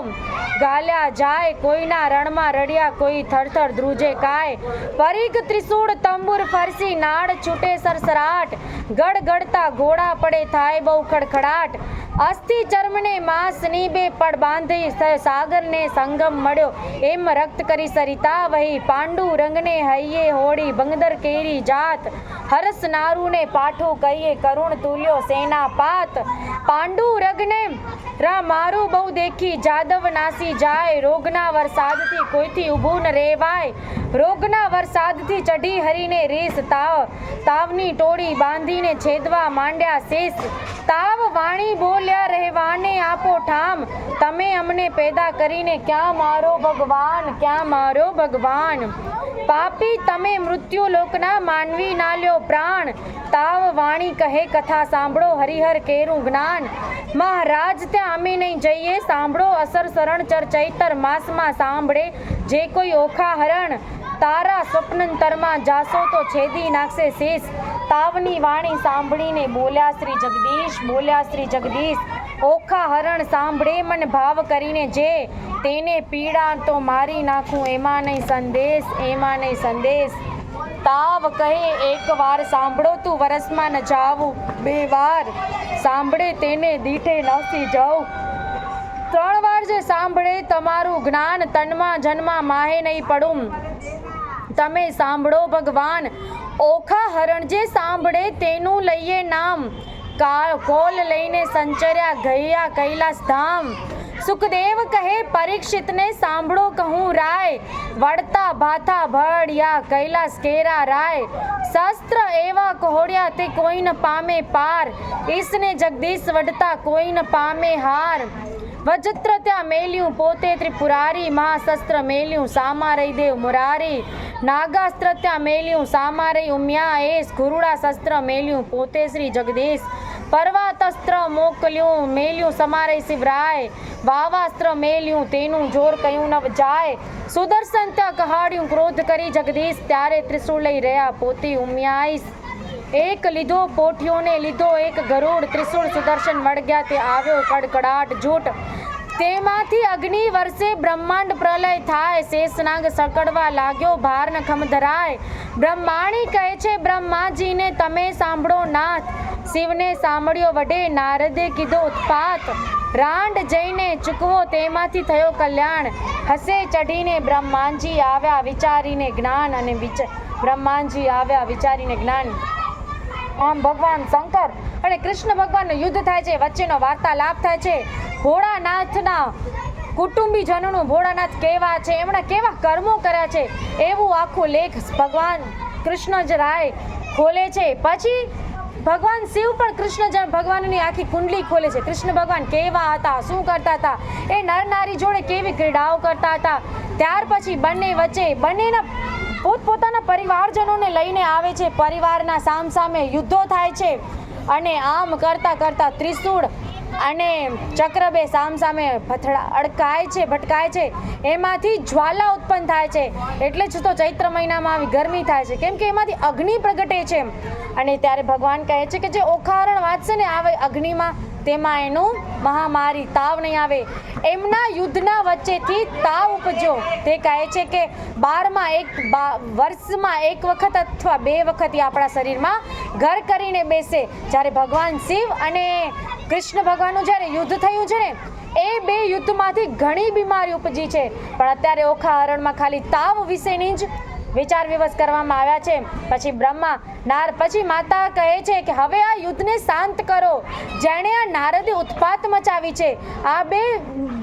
ગાલ્યા જાય, કોઈના રણમાં રડ્યા કોઈ થરથર ધ્રુજે કાય, પરીગ ત્રિશૂળ તંબુર ફરસી નાળ છૂટે સરસરાટ, ગડગડતા ઘોડા પડે થાય બહુ ખડખડાટ, અસ્થિ ચર્મને માંસની બે પડ બાંધી સાગરને સંગમ મળ્યો, એમ રક્ત કરી સરિતા વહી, પાંડુ રંગને હૈયે હોડી બંગદર કેરી જાત, હરસ નારુને પાઠું કહીએ કરુણ તુલ્યો સેના પાત, પાંડુ રગને રા મારું બહુ દેખી જાદવ નાસી જાય, રોગના વરસાદથી કોઈથી ઊભું ન રેવાય, રોગના વરસાદથી ચઢી હરીને રેસ તાવની ટોળી બાંધીને છેદવા માંડ્યા શેષ, તાવ વાણી બોલ્યા રહેવાને આપો ઠામ, તમે અમને પેદા કરીને ક્યાં મારો ભગવાન ક્યાં મારો ભગવાન, પાપી તમે મૃત્યુ લોકના માનવી ના લ્યો પ્રાણ, તાવ વાણી કહે કથા સાંભળો હરિહર કેરું જ્ઞાન, મહારાજ ત્યાં અમે નહીં જઈએ સાંભળો અસર શરણ ચર ચૈતર માસમાં સાંભળે જે કોઈ ઓખા હરણ, તારા સ્વપ્નંતરમાં જાશો તો છેદી નાખશે શેષ, તાવની વાણી સાંભળીને બોલ્યા શ્રી જગદીશ બોલ્યા શ્રી જગદીશ, ઓખા હરણ સાંભળે મન ભાવ કરીને જે, તેને પીડા તો મારી નાખું એમાં નહીં સંદેશ એમાં નહીં સંદેશ, તાવ કહે એક વાર સાંભળો તું વરસમાં ન જાવું, બે વાર સાંભળે તેને દીઠે નસી જાઉં, ત્રણ વાર જે સાંભળે તમારું જ્ઞાન તનમાં જન્મા માહે નહીં પડું, તમે સાંભળો ભગવાન ઓખા હરણ જે સાંભળે તેનું લઈએ નામ, કોલ લઈને સંચર્યા ગયા કૈલાસ ધામ, સુખદેવ કહે પરીક્ષિતને સાંભળો કહું રાય, વળતા ભાથા ભળ્યા કૈલાસ કેરા રાય, શસ્ત્ર એવા કોહડ્યા તે કોઈ ન પામે પાર, ઈસને જગદીશ વઢતા કોઈ ન પામે હાર, વજત્ર ત્યાં મેલ્યું પોતે ત્રિપુરારી, મહાશસ્ત્ર મેલ્યું સામા રહી દેવ મુરારી, નાગાસ્ત્ર ત્યાં મેલ્યું સામા રહી ઉમિયા એસ, ગુરુડા શસ્ત્ર મેલ્યું પોતે શ્રી જગદીશ, પર્વાતસ્ત્ર મોકલ્યું મેલ્યું સમારે શિવરાય, વાવાસ્ત્ર મેલ્યું તેનું જોર કયું ન જાય, સુદર્શન ત્યાં કહાડ્યું ક્રોધ કરી જગદીશ, ત્યારે ત્રિશૂળ લઈ રહ્યા પોતે ઉમિયાઈશ, એક લીધો પોઠિયોને લીધો એક ગરુડ, ત્રિશૂળ સુદર્શન વળગ્યા તે આવ્યો કડકડાટ જૂટ, તેમાંથી અગ્નિ વર્ષે બ્રહ્માંડ પ્રલય થાય, શેષનાગ સકડવા લાગ્યો ભાર ન ખમ ધરાય, બ્રહ્માણી કહે છે બ્રહ્માજીને તમે સાંભળો નાથ, શિવને સાંભળ્યો વઢે નારદે કીધો ઉત્પાત, રાંડ જઈને ચૂકવો તેમાંથી થયો કલ્યાણ. હસે ચઢીને બ્રહ્માંજી આવ્યા વિચારીને જ્ઞાન અને બ્રહ્માંજી આવ્યા વિચારીને જ્ઞાન. આમ ભગવાન શંકર અને કૃષ્ણ ભગવાનનું યુદ્ધ થાય છે, વચ્ચેનો વાર્તાલાપ થાય છે. ભોળાનાથના કુટુંબીજનોનું ભોળાનાથ કેવા છે, એમણે કેવા કર્મો કર્યા છે, એવું આખું લેખ ભગવાન કૃષ્ણ જ રાય ખોલે છે. પછી ભગવાન શિવ પણ કૃષ્ણ ભગવાનની આખી કુંડલી ખોલે છે. કૃષ્ણ ભગવાન કેવા હતા, શું કરતા હતા, એ નર નારી જોડે કેવી ક્રીડાઓ કરતા હતા. ત્યાર પછી બંને વચ્ચે બંનેના પોતપોતાના પરિવારજનોને લઈને આવે છે. પરિવારના સામસામે યુદ્ધો થાય છે અને આમ કરતા કરતા ત્રિશૂળ અને ચક્ર બે સામસામે ભટકાય છે. એમાંથી જ્વાલા ઉત્પન્ન થાય છે. એટલે જ તો ચૈત્ર મહિનામાં આવી ગરમી થાય છે, કેમ કે એમાંથી અગ્નિ પ્રગટે છે. અને ત્યારે ભગવાન કહે છે કે જે ઓખારણ વાંચશે ને આવે અગ્નિમાં, તેમાં એનું મહામારી તાવ નહીં આવે. એમના યુદ્ધના વચ્ચેથી તાવ ઉપજ્યો. તે કહે છે કે વર્ષમાં એક વખત અથવા 2 વખત એ આપણા શરીરમાં ઘર કરીને બેસે. જ્યારે ભગવાન શિવ અને કૃષ્ણ ભગવાનનું જ્યારે યુદ્ધ થયું છે ને, એ 2 યુદ્ધમાંથી ઘણી બીમારી ઉપજી છે. પણ અત્યારે ઓખા હરણમાં ખાલી તાવ વિશેની જ વિચાર વિમર્શ કરવામાં આવ્યા છે. પછી પછી માતા કહે છે કે હવે આ યુદ્ધને શાંત કરો. જેણે આ નારદે ઉત્પાત મચાવી છે, આ 2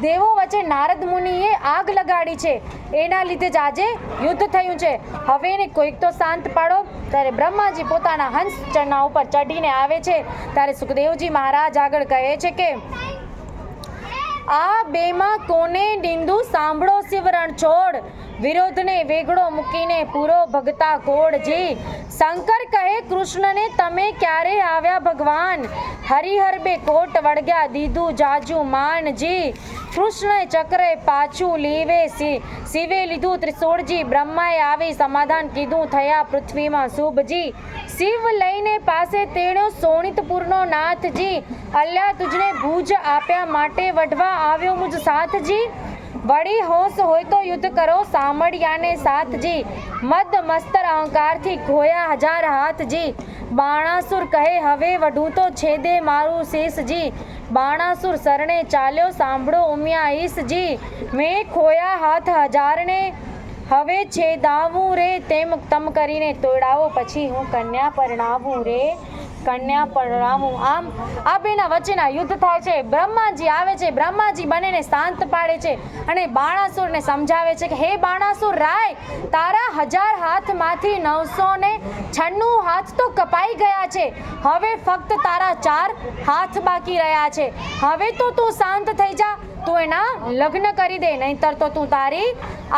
દેવો વચ્ચે નારદ મુનિએ આગ લગાડી છે, એના લીધે જ આજે યુદ્ધ થયું છે. હવે એને કોઈક તો શાંત પાડો. ત્યારે બ્રહ્માજી પોતાના હંસ ચરના ઉપર ચઢીને આવે છે. ત્યારે સુખદેવજી મહારાજ આગળ કહે છે કે આ 2માં કોને નિંદુ, સાંભળો શિવરણ છોડ, વિરોધને વેગળો મૂકીને પૂરો ભગતા કોડજી. શંકર કહે કૃષ્ણને તમે ક્યારે આવ્યા ભગવાન, હરિહર 2 કોટ વળગ્યા દીધું જાજુ માનજી. કૃષ્ણએ ચક્રે પાછું લીવે શિવે લીધું ત્રિશૂળજી. બ્રહ્માએ આવી સમાધાન કીધું થયા પૃથ્વીમાં શુભજી. શિવ લઈને પાસે તેણ્યો સોનિતપુરનો નાથજી. અલ્યા તુજને ભુજ આપ્યા માટે વઢવા આવ્યો મુજ સાથજી. વળી હોશ હોય તો યુદ્ધ કરો સામળિયાને સાથજી. મદ મસ્તર અહંકારથી ખોયા 1000 હાથજી. બાણાસુર કહે હવે વઢું તો છેદે મારું શીશજી. બાણાસુર શરણે ચાલ્યો સાંભળો ઉમિયા ઈશજી. મેં ખોયા હાથ 1000 ને હવે છેદાવું રે, તેમ તમ કરીને તોડાવો પછી હું કન્યા પરણાવું રે, કન્યા પરણાવું. આમ આ 2ના વચ્ચેના યુદ્ધ થાય છે. બ્રહ્માજી આવે છે. બ્રહ્માજી બંનેને શાંત પાડે છે અને બાણાસુરને સમજાવે છે કે હે બાણાસુર રાય, તારા 1000 હાથમાંથી 996 હાથ તો કપાઈ ગયા છે. હવે ફક્ત તારા 4 હાથ બાકી રહ્યા છે. હવે તો તું શાંત થઈ જા, તું એના લગ્ન કરી દે, નહીંતર તો તું તારી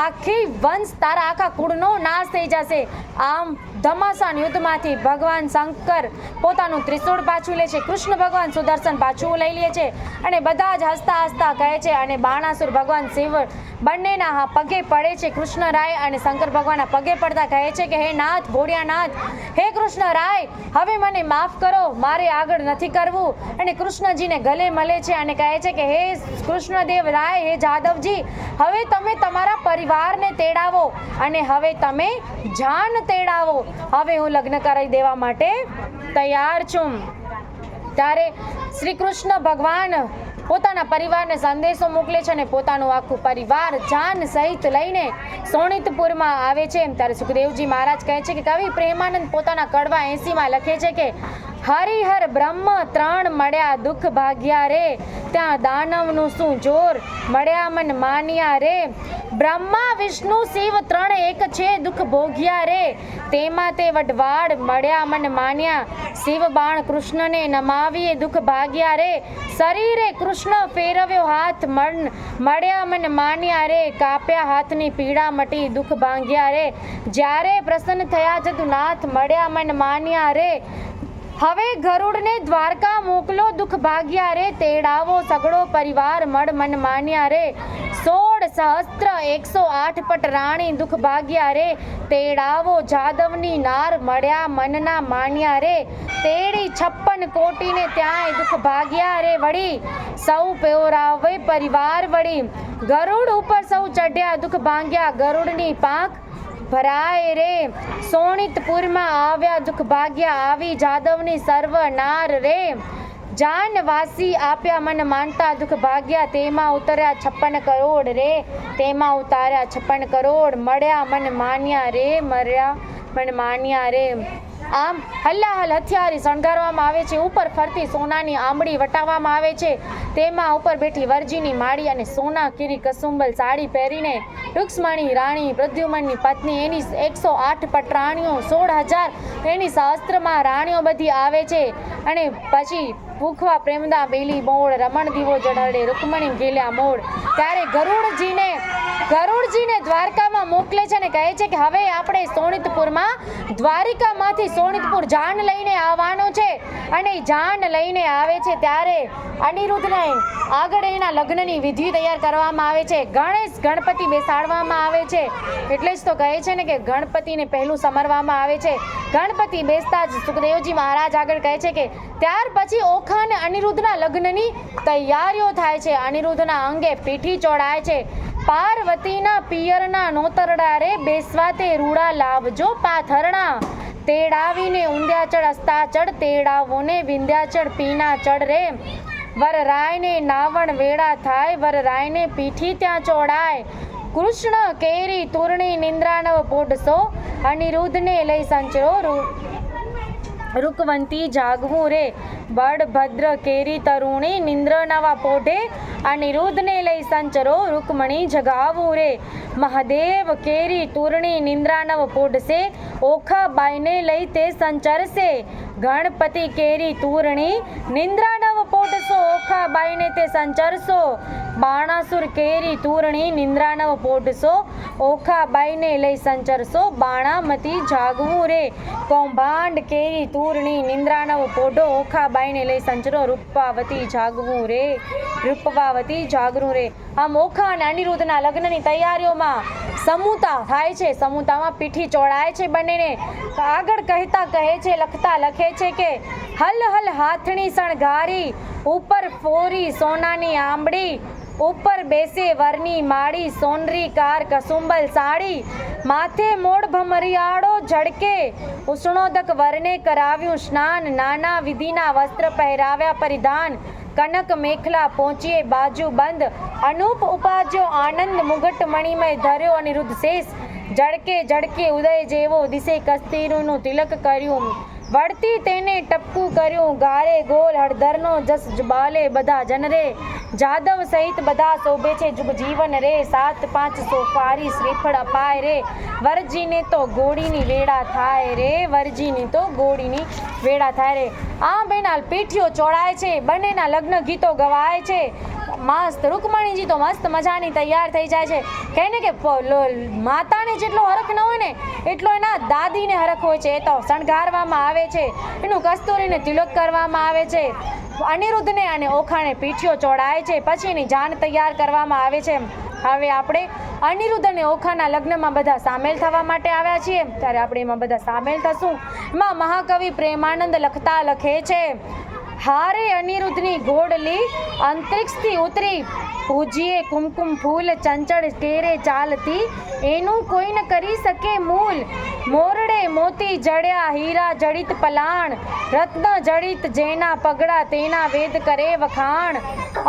આખી વંશ, તારા આખા કુળનો નાશ થઈ જશે. આમ ધમાસાન યુદ્ધમાંથી ભગવાન શંકર પોતાનું ત્રિશૂળ પાછું લે છે. કૃષ્ણ ભગવાન સુદર્શન પાછું લઈ લે છે અને બધા જ હસતા હસતા કહે છે. અને બાણાસુર ભગવાન શિવ બંનેના પગે પડે છે. કૃષ્ણ રાય અને શંકર ભગવાનના પગે પડતા કહે છે કે હે નાથ, ભોળિયાનાથ, હે કૃષ્ણ રાય, હવે મને માફ કરો, મારે આગળ નથી કરવું. અને કૃષ્ણજીને ગલે મળે છે અને કહે છે કે હે કૃષ્ણદેવ રાય, હે જાદવજી, હવે તમે તમારા પરિવારને તેડાવો અને હવે તમે જાન તેડાવો. હવે હું લગ્ન કરી દેવા માટે તૈયાર છું. ત્યારે શ્રી કૃષ્ણ ભગવાન પોતાના પરિવારને સંદેશો મોકલે છે અને પોતાનું આખું પરિવાર જાન સહિત લઈને સોનિતપુરમાં આવે છે. ત્યારે સુખદેવજી મહારાજ કહે છે કે કવિ પ્રેમાનંદ પોતાના કડવા 80માં લખે છે કે હરિહર બ્રહ્મ 3 મળ્યા દુઃખ ભાગ્યા રે, ત્યાં દાનવનું શું જોર મળ્યા મન માન્યા રે. બ્રહ્મા વિષ્ણુ શિવ 3 એક છે દુઃખ ભોગ્યા રે, તેમાં તે વડવાડ મળ્યા મન માન્યા. શિવ બાણ કૃષ્ણને નમાવીએ દુઃખ ભાગ્યા રે, શરીરે કૃષ્ણ ફેરવ્યો હાથ મળ્યા મન માન્યા રે. કાપ્યા હાથની પીડા મટી દુઃખ ભાંગ્યા રે, જ્યારે પ્રસન્ન થયા જદુનાથ મળ્યા મન માન્યા રે. હવે ગરુડને દ્વારકા મોકલો દુઃખ ભાગ્યા રે, તેડાવો સગળો પરિવાર મળ મન માન્યા રે. 16 સહસ્ત્ર 108 પટ રાણી દુઃખ ભાગ્યા રે, તેડાવો જાદવની નાર મળ્યા મનના માન્યા રે. તેડી 56 કોટીને ત્યાંય દુઃખ ભાગ્યા રે, વળી સૌ પેરાવે પરિવાર વળી. ગરુડ ઉપર સૌ ચઢ્યા દુઃખ ભાગ્યા, ગરુડની પાંખ ભરાય રે. સોનિતપુરમાં આવ્યા દુઃખ ભાગ્યા, આવી જાદવની સર્વ નાર રે. જાનવાસી આપ્યા મન માનતા દુઃખ ભાગ્યા, તેમાં ઉતર્યા 56 કરોડ રે, તેમાં ઉતાર્યા 56 કરોડ, મળ્યા મન માન્યા રે, મર્યા મન માન્યા રે. આમ હલ્લાહલ હથિયારી શણગારવામાં આવે છે. ઉપર ફરતી સોનાની આંબડી વટાવવામાં આવે છે. તેમાં ઉપર બેઠી વરજીની માળી અને સોના કીરી કસુંબલ સાડી પહેરીને રૂક્ષ્મણી રાણી પ્રદ્યુમનની પત્ની, એની 108 પટરાણીઓ, 16,000 એની સહસ્ત્રમાં રાણીઓ બધી આવે છે. અને પછી ભૂખવા પ્રેમદા બેલી મોડ, રમણ દીવો જડાડે રૂકમણી ગેલ્યા મોડ. ત્યારે ગરુડજીને દ્વારકામાં મોકલે છે અને કહે છે કે હવે આપણે સોનિતપુરમાં દ્વારિકામાંથી સોનિતપુર જાન લઈને આવવાનું છે. અને જાન લઈને આવે છે ત્યારે અનિરુદ્ધને આગળ એના લગ્નની વિધિ તૈયાર કરવામાં આવે છે. ગણેશ ગણપતિ બેસાડવામાં આવે છે. એટલે જ તો કહે છે ને કે ગણપતિને પહેલું સમરવામાં આવે છે. ગણપતિ બેસતા જ સુખદેવજી મહારાજ આગળ કહે છે કે ત્યાર પછી ઓખા અને અનિરુદ્ધના લગ્નની તૈયારીઓ થાય છે. અનિરુદ્ધના અંગે પીઠી ચોડાય છે. પાર્વતીના પિયરના નોતરડા રે, બેસવા તે રૂડા લાવજો પાથરણા. તેડાવીને ઊંધ્યાચળ અસ્તાચળ, તેડાવોને વિંધ્યાચળ પીનાચળ રે. વરરાયને નાવણ વેળા થાય, વરરાયને પીઠી ત્યાં ચોડાય. કૃષ્ણ કેરી તુરણી નિંદ્રાનવ પોઢસો, અનિરુદ્ધને લઈ સંચરો રૂકવંતી જાગવું રે. બળભદ્ર કેરી તરુણી નિંદ્ર નવા પોઢે, અનિરુદ્ધને લઈ સંચરો રૂકમણી જગાવું રે. મહાદેવ કેરી તુરણી નિંદ્રાનવ પોઢસે, ઓખાબાઈને લઈ તે સંચરશે. ગણપતિ કેરી તુરણી નિંદ્રાનવ પોઢસો, ઓખાબાઈને તે સંચરશો. બાણાસુર કેરી તુરણી નિંદ્રાનવ પોઢસો, ઓખાબાઈને લઈ સંચરશો. બાણામતી જાગવું રે. કૌભાંડ કેરી તુરણી નિંદ્રાનવ પોઢો, ઓખાબાઈને લઈ સંચરો રૂપાવતી જાગવું રે. રૂપવાવતી જાગરું રે. આમ ઓખા અને અનિરુદ્ધના લગ્નની તૈયારીઓમાં સમૂતા થાય છે. સમૂતામાં પીઠી ચોડાય છે બંનેને. આગળ કહેતા કહે છે, લખતા લખે છે કે હલ હલ હાથણી શણગારી, ઉપર ફોરી સોનાની આંબડી, ઉપર બેસે વરની માળી, સોનરી કાર કસુંબલ સાડી. માથે મોડ ભમરિયાળો ઝડકે, ઉષ્ણોદક વરને કરાવ્યું સ્નાન. નાના વિધિના વસ્ત્ર પહેરાવ્યા પરિધાન, કનક મેખલા પહોંચીએ બાજુ બંધ. અનૂપ ઉપાજ્યો આનંદ મુગટ મણિમય ધર્યો અનિરુદ્ધ શેષ. જડકે જડકે ઉદય જેવો દિશે કસ્તીરનું તિલક કર્યું. વળતી તેને ટપકું કર્યું, ગારે ગોલ હળધરનો જસ બાલે બધા જનરે. જાદવ સહિત બધા શોભે છે જુગ જીવન રે. 7-5 સોપારી શ્રીફળ અપાય રે. વરજીને તો ગોળીની વેળા થાય રે, વરજીની તો ગોળીની વેળા થાય રે. આ બેનાલ પીઠીઓ ચોડાય છે. બંનેના લગ્ન ગીતો ગવાય છે. મસ્ત રૂકમણીજી તો મસ્ત મજાની તૈયાર થઈ જાય છે. કહે ને કે માતાને જેટલો હરખ ન હોય ને એટલો એના દાદીને હરખ હોય છે. એ તો શણગારવામાં આવે છે, એનું કસ્તુરીને તિલક કરવામાં આવે છે. અનિરુદ્ધને અને ઓખાને પીઠીઓ ચોડાય છે. પછી એની જાન તૈયાર કરવામાં આવે છે. હવે આપણે અનિરુદ્ધ અને ઓખાના લગ્નમાં બધા સામેલ થવા માટે આવ્યા છીએ. ત્યારે આપણે એમાં બધા સામેલ થશું. એમાં મહાકવિ પ્રેમાનંદ લખતા લખે છે, હારે અનિરુદ્ધની ઘોડલી અંતરિક્ષથી ઉતરી, પૂજીએ કુમકુમ ફૂલ ચંચળ કેરે ચાલતી, એનું કોઈ ન કરી શકે મૂલ. મોરડે મોતી જડ્યા હીરા જડિત પલાણ, રત્ન જડિત જેના પગડા તેના વેદ કરે વખાણ.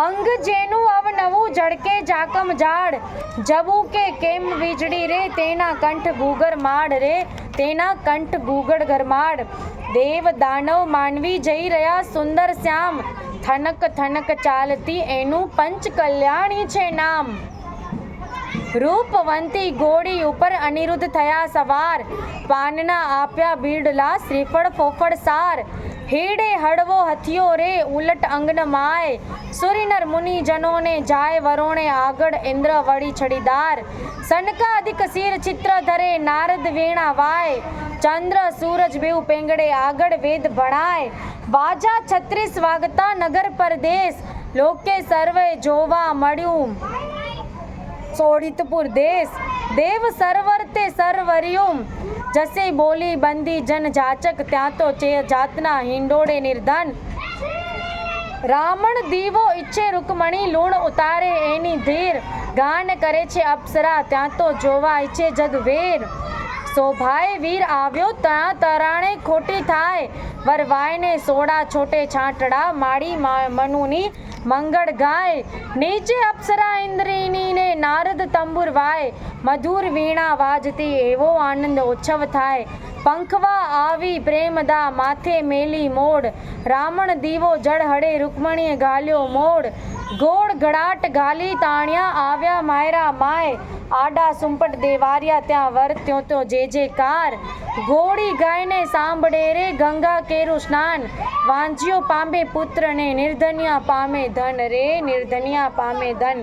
અંગ જેનું અવનવું ઝડકે જાકમ ઝાડ, જબું કે કેમ વીજળી રે તેના કંઠ ગુગર માડ રે, તેના કંઠ ગુગળ ગરમાડ. દેવ દાનવ માનવી જઈ રહ્યા સુંદર શ્યામ, થનક થનક ચાલતી એનું પંચ કલ્યાણી છે નામ. રૂપવંતી ઘોડી ઉપર અનિરુદ્ધ થયા સવાર, પાનના આપ્યા બીડલા શ્રીફળ ફોફળ સાર. હેડે હળવો હથિયો રે ઉલટ અંગન માય, સુરીનર મુનિજનોને જાય વરોણે આગળ ઇન્દ્ર વળી છડીદાર. સનકાદિક શિર ચિત્ર ધરે નારદ વીણા વાય, ચંદ્ર સૂરજ બેઉ પેંગડે આગળ વેદ ભણાય. વાજા 36 વાગતા નગર પરદેશ, લોકે સર્વે જોવા મળ્યું સોડિતપુર દેશ. દેવ સર્વર તે સર્વર્યું, જસે બોલી બંદી જન જાચક, ત્યાં તો જાતના હિંડોળે નિર્ધન. રાવણ દીવો ઈચ્છે રૂકમણી, લૂણ ઉતારે એની ધીર. ગાન કરે છે અપ્સરા, ત્યાં તો જોવા ઈચ્છે જગવેર. શોભાએ વીર આવ્યો ત્યાં તરાણે ખોટી થાય, વરવાયને સોડા છોટે છાંટડા માડી મનુની મંગળ ગાય, નીચે અપ્સરા ઇન્દ્રિની ને નારદ તંબુર વાય, મધુર વીણા વાજતી એવો આનંદ ઉત્સવ થાય, પંખવા આવી પ્રેમદા માથે મેલી મોડ, રામણ દીવો જળ હડે રૂકમણીએ ગાલ્યો મોડ, ગોળ ગળાટ ગાલી તાણ્યા આવ્યા માયરા માય, આડા સુંપટ દેવાર્યા ત્યાં વર્ત્યો તો જે કાર, ઘોડી ગાયને સાંભળે રે ગંગા કેરું સ્નાન, વાંજ્યો પામે પુત્ર ને નિર્ધન્યા પામે ધન રે નિર્ધન્યા પામે ધન.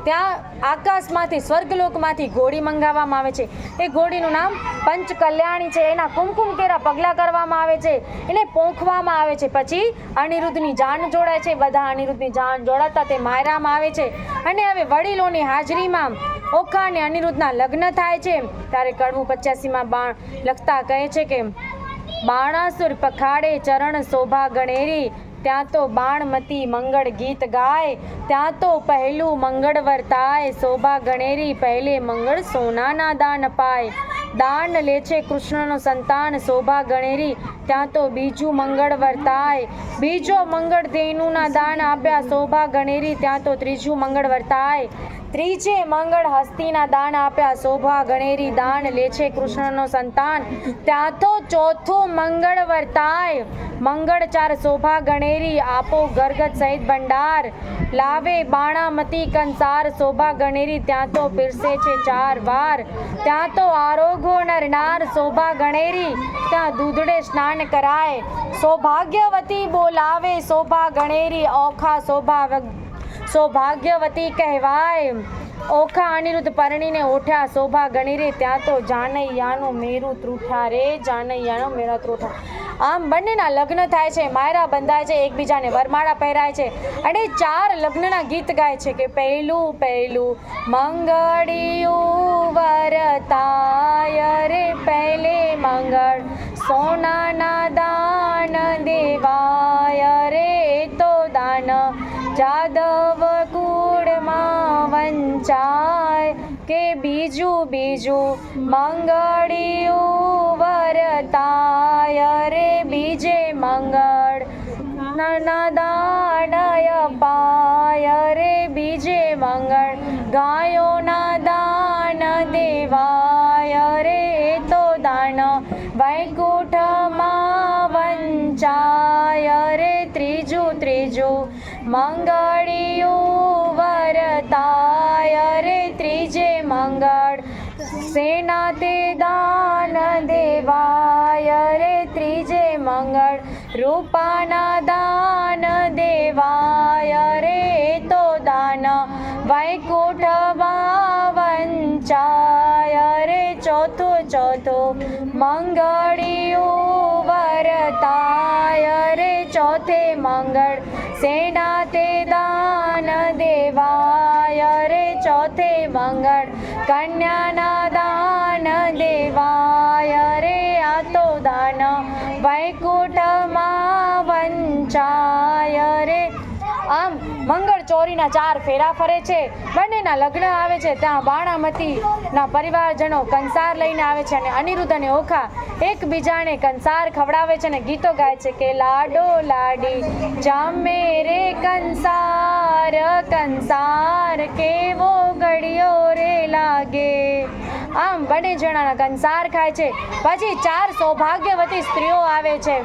ત્યાં આકાશમાંથી સ્વર્ગલોકમાંથી ઘોડી મંગાવવામાં આવે છે. એ ઘોડીનું નામ પંચકલ્યાણી છે. એના કુમકુમ કેરા પગલા કરવામાં આવે છે, એને પોંખવામાં આવે છે. પછી અનિરુદ્ધની જાન જોડાય છે. બધા અનિરુદ્ધની જાન જોડાતા તે માયરામાં આવે છે. અને હવે વડીલોની હાજરીમાં ઓખા અને અનિરુદ્ધના લગ્ન થાય છે. ત્યારે કડવું 85માં બાણ લખતા કહે છે કે બાણાસુર પખાડે ચરણ શોભા ગણેરી, ત્યાં તો બાણમતી મંગળ ગીત ગાય, ત્યાં તો પહેલું મંગળ વર્તાય, શોભા ગણેરી પહેલે મંગળ સોનાના દાન પાય, દાન લે છે કૃષ્ણનો સંતાન શોભા ગણેરી, ત્યાં તો બીજું મંગળ વર્તાય, બીજો મંગળ ધેનુના દાન આપ્યા શોભા ગણેરી, ત્યાં તો ત્રીજું મંગળ વર્તાય, ત્રીજે મંગળ હસ્તીના દાન આપ્યા શોભા ગણેરી, દાન લે છે કૃષ્ણનો સંતાન, ત્યાં તો ચોથું મંગળ વર્તાય, મંગળ ચાર શોભા ગણેરી, આપો ગરગત સહિત ભંડાર, લાવે બાણામતી કંસાર શોભા ગણેરી, ત્યાં તો પીરસે છે 4 વાર, ત્યાં તો આરોગો નરનાર શોભા ગણેરી, ત્યાં દૂધડે સ્નાન કરાય, સૌભાગ્યવતી બોલાવે શોભા ગણેરી, ઓખા સૌભાગ્યવતી કહેવાય, ઓખા અનિરુદ્ધ પરણીને ઓઠ્યા શોભા ગણેરી, ત્યાં તો જાનૈયાનું મેરું ત્રુઠા રે જાનૈયાનો મેરા ત્રુઠા. આમ બંનેના લગ્ન થાય છે, માયરા બંધાય છે, એકબીજાને વરમાળા પહેરાય છે અને 4 લગ્નના ગીત ગાય છે કે પહેલું મંગળિયું વરતાય રે, પહેલે મંગળ સોનાના દાન દેવાય રે, તો દાન જાદવ કુળમાં વંચાય, કે બીજું મંગળિયું વરતાય રે, બીજે મંગળ દાનય પાય રે, બીજે મંગળ ગાયોના દાન દેવાય રે, તો દાન વૈકુંઠમાં વંચાય રે, ત્રીજું મંગળિયું વરતાય રે, ત્રીજે મંગળ સેના તે દાન દેવાય રે, ત્રીજે મંગળ રૂપાના દાન દેવાય રે, તો દાન વૈકુંઠમાં વંચાય રે, ચોથું મંગળિયું વરતાય રે, ચોથે મંગળ સેના તે દાન દેવાય રે, ચોથે મંગળ કન્યાના દાન દેવાય રે, આ તો દાન વૈકુંઠમાં વંચાય રે. આમ મંગળ ચોરીના 4 ફેરા ફરે છે. બંનેના લગ્ન આવે છે. ત્યાં બાણામતીના પરિવારજનો કંસાર લઈને આવે છે અને અનિરુદ્ધ અને ઓખા એકબીજાને કંસાર ખવડાવે છે અને ગીતો ગાય છે કે લાડો લાડી જામે રે કંસાર, કંસાર કેવો ગળ્યો રે લાગે. આમ બંને જણાના કંસાર ખાય છે. પછી 4 સૌભાગ્યવતી સ્ત્રીઓ આવે છે,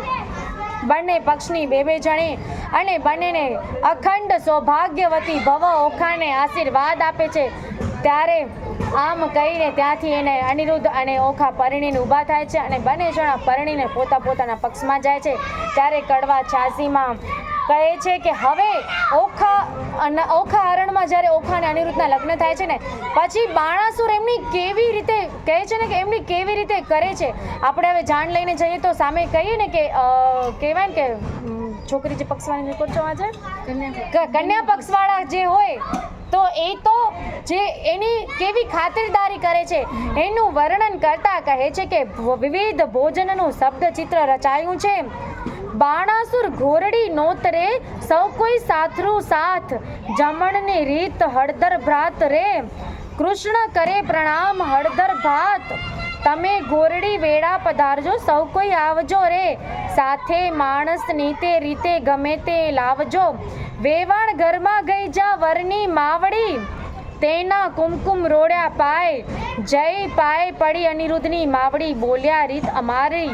બંને પક્ષની 2 જણી, અને બંનેને અખંડ સૌભાગ્યવતી ભવ ઓખાને આશીર્વાદ આપે છે. ત્યારે આમ કહીને ત્યાંથી એને અનિરુદ્ધ અને ઓખા પરણીને ઊભા થાય છે અને બંને જણા પરણીને પોતાના પક્ષમાં જાય છે. ત્યારે કડવા 86માં કહે છે કે હવે ઓખા હરણમાં જ્યારે ઓખા અને અનિરુદ્ધના લગ્ન થાય છે ને, પછી બાણાસુર એમની કેવી રીતે કહે છે ને કે એમની કેવી રીતે કરે છે. આપણે હવે જાણ લઈને જઈએ તો સામે કહીએ ને કે કહેવાય ને કે છોકરી જે પક્ષવાળી કન્યા પક્ષવાળા જે હોય તો એ તો જે એની કેવી ખાતરદારી કરે છે એનું વર્ણન કરતા કહે છે કે વિવિધ ભોજનનું શબ્દ ચિત્ર રચાયું છે. બાણાસુર ઘોરડી નોતરે સૌ કોઈ સાથરું સાથ, જમણની રીત હળદર ભ્રાત રે, કૃષ્ણ કરે પ્રણામ હળદર ભાત, તમે ગોરડી વેળા પધારજો, સૌ કોઈ આવજો રે, સાથે માણસ નીતે રીતે ગમે તે લાવજો, વેવાણ ઘરમાં ગઈ જા વરની માવડી, તેના કુમકુમ રોડ્યા પાય, જય પાય પડી અનિરુદ્ધની માવડી, બોલ્યા રીત અમારી,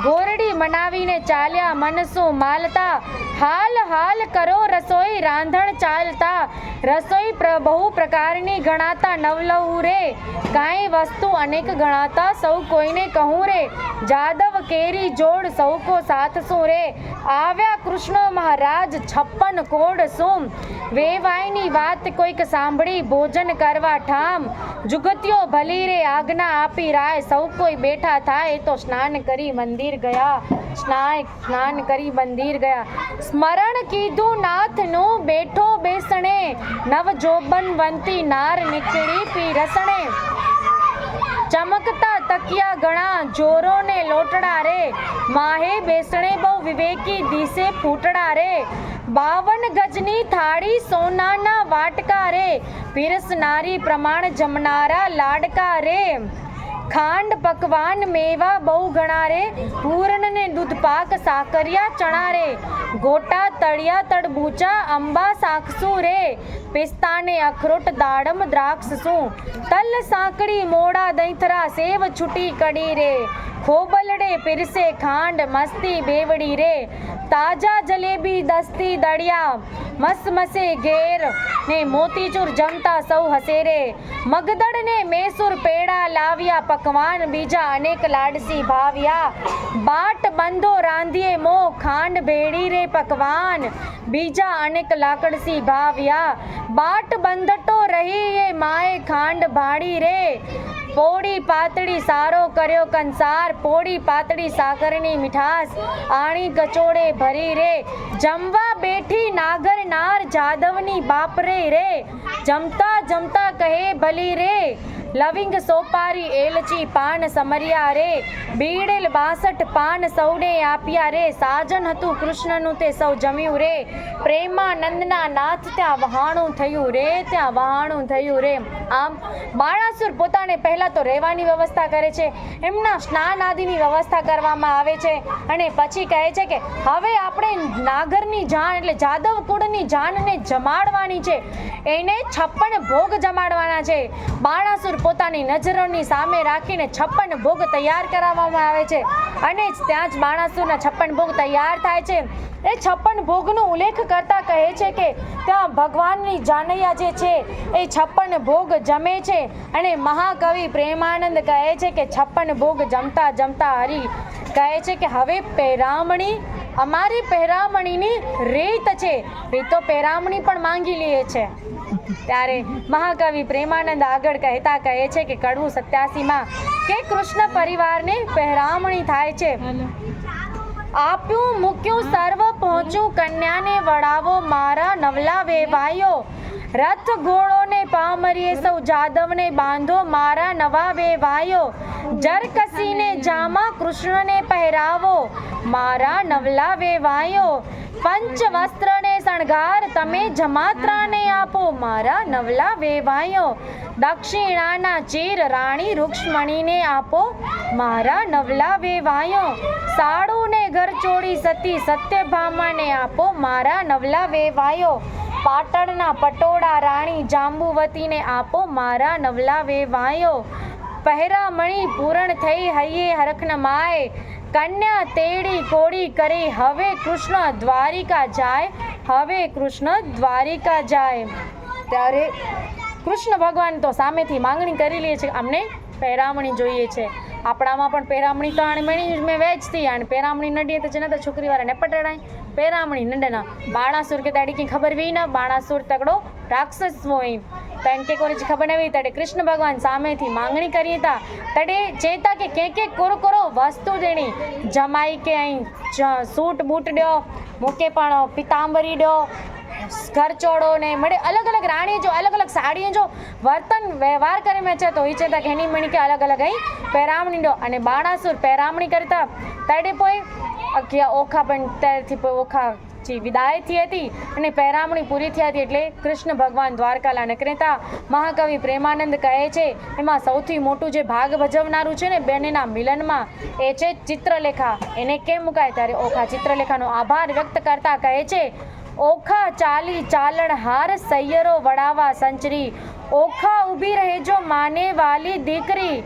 ગોરડી મનાવીને ચાલ્યા મનસું માલતા, હાલ હાલ કરો રસોઈ રાંધણ ચાલતા, રસોઈ બહુ પ્રકારની ગણાતા નવલવું રે, કાંઈ વસ્તુ અનેક ગણાતા સૌ કોઈને કહું રે, જાદવ કેરી જોડ સૌ કો સાથ શું રે, આવ્યા કૃષ્ણ મહારાજ 56 કોડ શું, વેવાઈની વાત કોઈક સાંભળી ભોજન કરવા ઠામ, જુગત્યો ભલી રે આજ્ઞા આપી રાય, સૌ કોઈ બેઠા થાય તો સ્નાન કરી મંદિર ગયા, સ્નાન કરી મંદિર ગયા, સ્મરણ કીધું નાથનું બેઠો બેસણે, નવ જોબનવંતી નાર નીકળી પી રસણે, ચમકતા તકિયા ગણા જોરો ને લોટડા રે, માહે બેસણે બહુ વિવેકી દિશે ફૂટડા રે, 52 ગજની થાળી સોનાના વાટકા રે, પીરસનારી પ્રમાણ જમનારા લાડકા રે, ખાંડ પકવાન મેવા બહુ ગણા રે, પૂરણ ને દૂધ પાક સાકરિયા ચણા રે, ગોટા તળિયા તડબૂચા અંબા સાકસું રે, પિસ્તા ને અખરોટ દાડમ દ્રાક્ષ શું, તલ સાંકડી મોડા દહીંથરા સેવ છૂટી કડી રે, ખોબલડે પીરસે ખાંડ મસ્તી બેવડી રે, તાજા જલેબી દસ્તી દળિયા મસમસે ઘેર ને મોતીચૂર જમતા સૌ હસે રે, મગદડ ને મેસૂર પેડા લાવ્યા, પકવાન બીજા અનેક લાડસી ભાવ્યા, બાટ બંધો રાંધીએ મો ખાંડ ભેડી રે, પકવાન બીજા અનેક લાકડસી ભાવ્યા, બાટ બંધટો રહી એ માએ ખાંડ ભાડી રે, પોળી પાતળી સારો કર્યો કંસાર, પોળી પાતળી સાકરની મીઠાસ આણી કચોડે ભરી રે, જમવા બેઠી નાગર નાર જાદવની બાપરે રે, જમતા જમતા કહે ભલી રે, લવિંગ સોપારી એલચી પાન સમર્યા રે, બીડેલ 62 પાન સૌને આપ્યા રે, સાજન હતું કૃષ્ણનું તે સૌ જમ્યું રે, પ્રેમાનંદના નાથ ત્યાં વહાણું થયું રે, ત્યાં વહાણું થયું રે. આમ બાણાસુર પોતાને પહેલા તો રહેવાની વ્યવસ્થા કરે છે, એમના સ્નાન આદિની વ્યવસ્થા કરવામાં આવે છે, અને પછી કહે છે કે હવે આપણે નાગરની જાન એટલે જાદવ કુળની જાનને જમાડવાની છે, એને 56 ભોગ જમાડવાના છે. બાણાસુર પોતાની નજરોની સામે રાખીને 56 ભોગ તૈયાર કરાવવામાં આવે છે, અને ત્યાં જ બાણાસુરના 56 ભોગ તૈયાર થાય છે. એ 56 ભોગનો ઉલ્લેખ કરતા કહે છે કે ત્યાં ભગવાનની જાનૈયા જે છે એ 56 ભોગ જમે છે, અને મહાકવિ પ્રેમાનંદ કહે છે કે 56 ભોગ જમતા જમતા હરી કહે છે કે હવે પહેરામણી અમારી પહેરામણીની રીત છે, એ તો પહેરામણી પણ માંગી લે છે. ત્યારે મહાકવિ પ્રેમાનંદ આગળ કહેતા કહે છે કે કડવું 87માં કે કૃષ્ણ પરિવારને પહેરામણી થાય છે. આપ્યું મૂક્યું સર્વ પહોંચ્યું કન્યાને વડાવો મારા નવલા વેવાયો, રથ ઘોડો ને પામરીએ સૌ જાદવને બાંધો મારા નવા વેવાયો, જરકસીને જામા કૃષ્ણને પહેરાવો મારા નવલા વેવાયો, પંચ વસ્ત્રને શણગાર તમે જમાત્રાને આપો મારા નવલા વેવાયો, દક્ષિણાના ચીર રાણી રૂક્ષ્મણીને આપો મારા નવલા વેવાયો, સાડુને ઘરચોળી સતી સત્યભામાને આપો મારા નવલા વેવાયો, પાટણના પટોળા રાણી જાંબુવતીને આપો મારા નવલા વેવાયો, પહેરામણી પૂરણ થઈ હૈયે હરખન માય, કન્યા તેડી કોડી કરી હવે કૃષ્ણ દ્વારિકા જાય, હવે કૃષ્ણ દ્વારિકા જાય. ત્યારે કૃષ્ણ ભગવાન તો સામેથી માંગણી કરી લે છે, અમને પહેરામણી જોઈએ છે. આપણામાં પણ પહેરામણી તો આણમણી મેં વેચતી અને પહેરામણી નડીએ તો જેના તો છોકરીવાળાને પટડાય, પહેરામણી નડેના. બાણાસુર કે તાડી કંઈ ખબર વી ના, બાણાસુર તગડો રાક્ષસ હોય તને કે કોરી ખબર નહીં તડે કૃષ્ણ ભગવાન સામેથી માંગણી કરી હતા, તડે ચેતા કે કોરો વસ્તુ દેણી જમાઈ કે અહીં સૂટ બૂટ ડ્યો મૂકે પણ પિતાંબરી ડ્યો ઘરચોળો ને મળે, અલગ અલગ રાણી જો અલગ અલગ સાડીઓ જો વર્તન વ્યવહાર કરે મેં છે તો એ ચેતા ઘેની મણી કે અલગ અલગ અહીં પહેરામણી ડો. અને બાણાસુર પહેરામણી કરતા તડે પોઈ અખ્યા ઓખા પણ ત્યારથી ઓખા વિદાય થઈ હતી અને પહેરામણી પૂરી થઈ હતી એટલે કૃષ્ણ ભગવાન દ્વારકાલા નીકળતા મહાકવિ પ્રેમાનંદ કહે છે એમાં સૌથી મોટું જે ભાગ ભજવનારું છે ને બંનેના મિલનમાં એ છે ચિત્રલેખા. એને કેમ મુકાય ત્યારે ઓખા ચિત્રલેખાનો આભાર વ્યક્ત કરતા કહે છે, ઓખા ચાલી ચાલણ હાર સૈયરો વડાવા સંચરી, ઓખા ઊભી રહેજો માને વાલી દીકરી,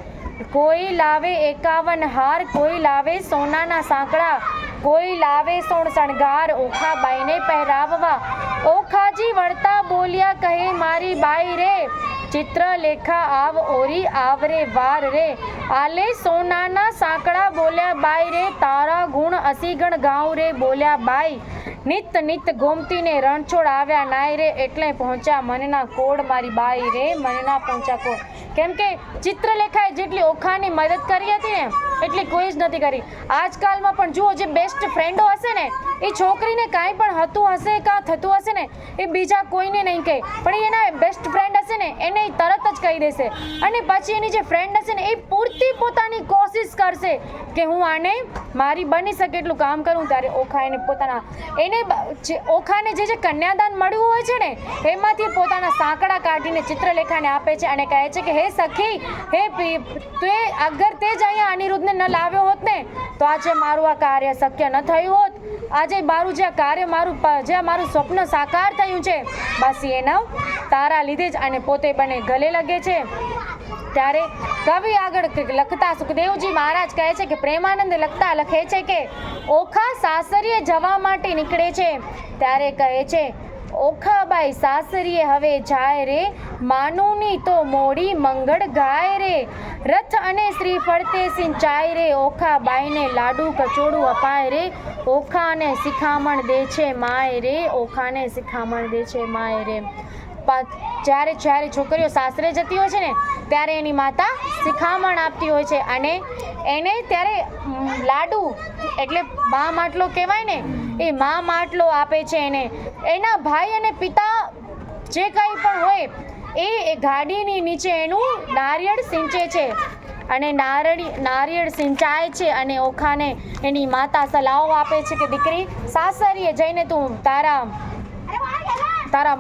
કોઈ લાવે 51 હાર, કોઈ લાવે સોનાના સાંકડા, કોઈ લાવે સોણ શણગાર ઓખાબાઈને પહેરાવવા. ઓખાજી વળતા બોલ્યા કહે મારી બાઈ રે, ચિત્રલેખા આવ ઓરી આવરે વાર રે, આલે સોનાના સાંકડા બોલ્યા બાઈ રે, તારા ગુણ અસીગણ ગાઉં રે બોલ્યા બાઈ, નિત નિત ગોમતીને રણછોડ આવ્યા નાય રે, એટલે પહોંચ્યા મનના કોડ મારી બાઈ રે, મનના પહોંચ્યા કોડ. કેમ કે ચિત્રલેખાએ જેટલી ઓખાની મદદ કરી હતી ને એટલી કોઈ જ નથી કરી. આજકાલમાં પણ જુઓ, જે બેસ્ટ ફ્રેન્ડો હશે ને એ છોકરીને કાંઈ પણ હતું હશે કાં થતું હશે ને એ બીજા કોઈને નહીં કહે, પણ એના બેસ્ટ ફ્રેન્ડ હશે ને એને તરત જ કહી દેશે. અને પછી એની જે ફ્રેન્ડ હશે ને એ પૂરતી પોતાની કોશિશ કરશે કે હું આને મારી બની શકે એટલું કામ કરું. ત્યારે ઓખા એને પોતાના ઓખાને જે કન્યાદાન મળ્યું હોય છે ને એમાંથી પોતાના સાંકડા કાઢીને ચિત્રલેખાને આપે છે અને કહે છે કે હે સખી, હે તે અગર તે જ અહીંયા અનિરુદ્ધને ન લાવ્યો હોત ને તો આજે મારું આ કાર્ય શક્ય ન થયું હોત. આજે મારું જે કાર્ય મારું સ્વપ્ન સાકાર થયું છે બસ એના તારા લીધે જ. અને પોતે બને ગલે લગે છે. ત્યારે કવિ આગળ લખતા સુખદેવજી મહારાજ કહે છે કે પ્રેમાનંદ લખે છે કે ઓખા સાસરીએ જવા માટે નીકળે છે. ત્યારે કહે છે, ઓખાબાઈ સાસરીએ હવે જાય રે, માનુની તો મોડી મંગળ ગાય રે, રથ અને શ્રીફળ તે સિંચાય રે, ઓખાબાઈને લાડુ કચોડું અપાય રે, ઓખાને શિખામણ દે છે માય રે, ઓખાને શિખામણ દે છે માય રે. જ્યારે છોકરીઓ સાસરે જતી હોય છે ને ત્યારે એની માતા શિખામણ આપતી હોય છે અને એને ત્યારે લાડુ એટલે મા માટલો કહેવાય ને એ મા માટલો આપે છે એને. એના ભાઈ અને પિતા જે કંઈ પણ હોય એ ગાડીની નીચે એનું નારિયેળ સિંચે છે અને નારિયેળ સિંચાય છે અને ઓખાને એની માતા સલાહો આપે છે કે દીકરી સાસરીએ જઈને તું તારા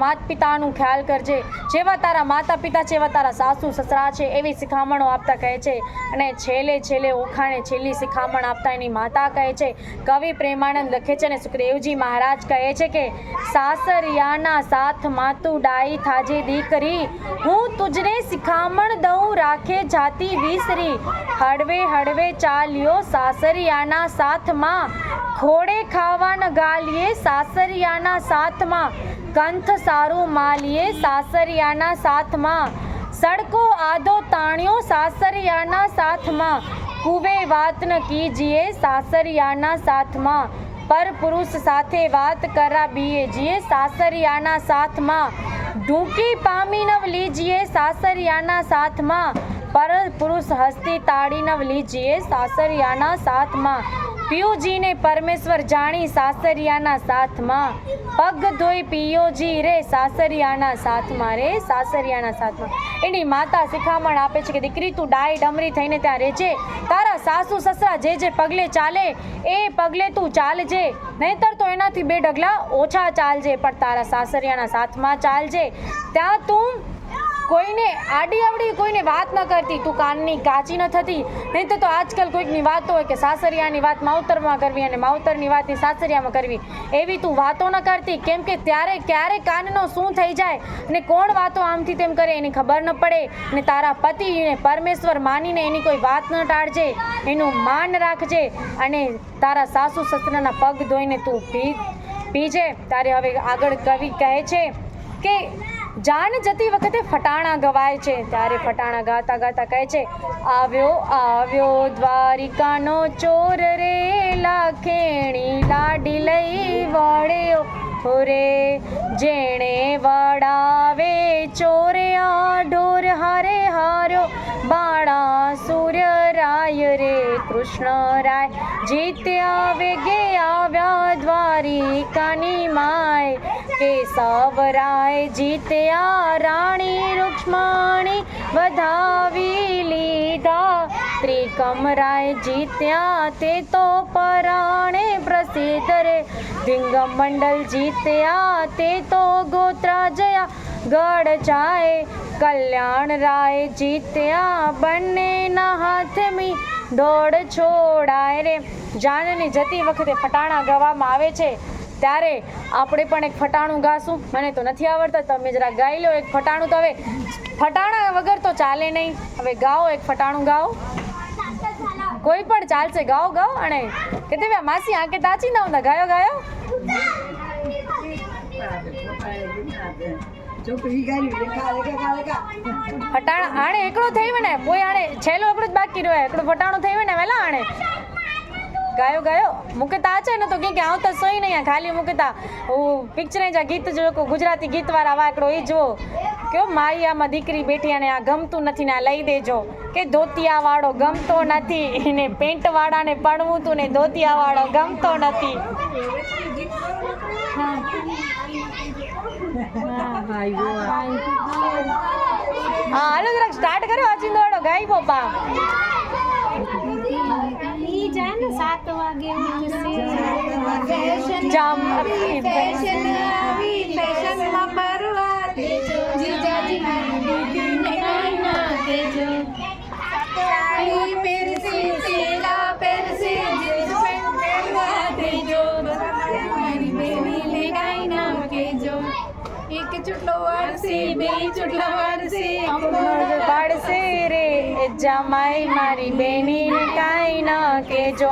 માતા પિતાનું ખ્યાલ કરજે, જેવા તારા માતા પિતા છે એવા તારા સાસુ સસરા છે, એવી શિખામણો આપતા કહે છે. અને છેલ્લે ઓખાને છેલ્લી શિખામણ આપતા એની માતા કહે છે. કવિ પ્રેમાનંદ લખે છે અને સુખદેવજી મહારાજ કહે છે કે સાસરિયાના સાથ માતું ડાઈ થાજે દીકરી, હું તુજને શિખામણ દઉં રાખે જાતી વિસરી, હળવે હળવે ચાલ્યો સાસરિયાના સાથમાં, ઘોડે ખાવા ન ગાલીએ સાસરિયાના સાથમાં, કંથ સારું માલીએ સાસરિયાના સાથમાં, સડકો આધો તાણ્યો સાસરિયાના સાથમાં, કુવે વાત ન કીજીએ સાસરિયાના સાથમાં, પર પુરુષ સાથે વાત કરાવીએ જીએ સાસરિયાના સાથમાં, ઢૂંકી પામી નવ લીજીએ સાસરિયાના સાથમાં, પર પુરુષ હસ્તી તાળી નવ લીજીએ સાસરિયાના સાથમાં, પિયુજીને પરમેશ્વર જાણી સાસરિયાના સાથમાં, પગ ધોઈ પિયોજી રે સાસરિયાના સાથમાં રે સાસરિયાના સાથમાં. એની માતા શિખામણ આપે છે કે દીકરી તું ડાઈ ડમરી થઈને ત્યાં રહેજે, તારા સાસુ સસરા જે પગલે ચાલે એ પગલે તું ચાલજે, નહીંતર તો એનાથી 2 ડગલા ઓછા ચાલજે, પણ તારા સાસરિયાના સાથમાં ચાલજે. ત્યાં તું કોઈને આડી આવડી કોઈને વાત ન કરતી, તું કાનની કાચી ન થતી. નહીં તો આજકાલ કોઈકની વાત હોય કે સાસરિયાની વાત માવતરમાં કરવી અને માવતરની વાતની સાસરિયામાં કરવી, એવી તું વાતો ન કરતી. કેમ કે ત્યારે ક્યારે કાનનો શું થઈ જાય અને કોણ વાતો આમથી તેમ કરે એની ખબર ન પડે. અને તારા પતિને પરમેશ્વર માનીને એની કોઈ વાત ન ટાળજે, એનું માન રાખજે અને તારા સાસુ સસરાના પગ ધોઈને તું પીજે. ત્યારે હવે આગળ કવિ કહે છે કે જાન જતી વખતે ફટાણા ગવાય છે. ત્યારે ફટાણા ગાતા ગાતા કહે છે, આવ્યો દ્વારિકાનો ચોર રે, લાખેણી લાડી લઈ વળ્યો રે, જેણે વડાવે ચોરે આ ઢોર હારે હાર્યો, બાળા સૂર્ય રાય રે કૃષ્ણ રાય, જીત્યા વેગે આવ્યા દ્વારિકાની માય, કેશવરાય જીત્યા રાણી રૂક્ષ્મણી, વધાવી લીધા ત્રિકમરાય જીત્યા તે તો પરાણે પ્રસિદ્ધ રે, ધિંગમ મંડલ જીત્યા તે તો ગોત્રા જયા ગઢ જાય કલ્યાણ રાય જીત્યા બંનેના હાથમી દોડ છોડાય રે. જાનની જતી વખતે ફટાણા ગાવામાં આવે છે ત્યારે આપણે પણ એક ફટાણું ગાશું. મને તો નથી આવડતા, તમે જરા ગાઈ લો એક ફટાણું. તો હવે ફટાણા વગર તો ચાલે નહીં. હવે ગાઓ, એક ફટાણું ગાઓ, કોઈ પણ ચાલશે, ગાઓ ગાઓ. અને કે માસી આંકે તાચી ના ਹੁੰਦਾ, ગાયો ગાયો. ફટાણા આણે એકડો થઈ ને, કોઈ આણે છેલ્લો એકડો જ બાકી રહ્યો, એકડો ફટાણું થઈ ને વેલા આણે ગાયો ગાયો. મૂકતા છે ને તો કે આવતા સોઈ નહીં, ખાલી મૂકતા હું પિક્ચર જા ગીત જો ગુજરાતી ગીત વાળા વાકડો એ જો કયો માઈ આમાં દીકરી બેઠી અને આ ગમતું નથી ને આ લઈ દેજો. કે ધોતિયા વાળો ગમતો નથી ને પેન્ટ વાળાને પડવું તું ને ધોતિયા વાળો ગમતો નથી. હા હાલો જરાક સ્ટાર્ટ કર્યો અચિંદો વાળો ગાઈ પપ્પા. 7 વાગે જામ ફેશન આવી ફેશનમાં પરવા દેજો જીજાજી મારી દીદીને કાઈ ના કહેજો. સાડી પહેરશે સેલા પહેરશે જીન્સ પેન્ટ પહેરવા દેજો મારી બેબીને કાઈ ના કહેજો. એક ચૂટલો વાળશે બે ચૂટલા વાળશે પાડશે રે જમાઈ મારી બેનીને કાંઈ ના કહેજો.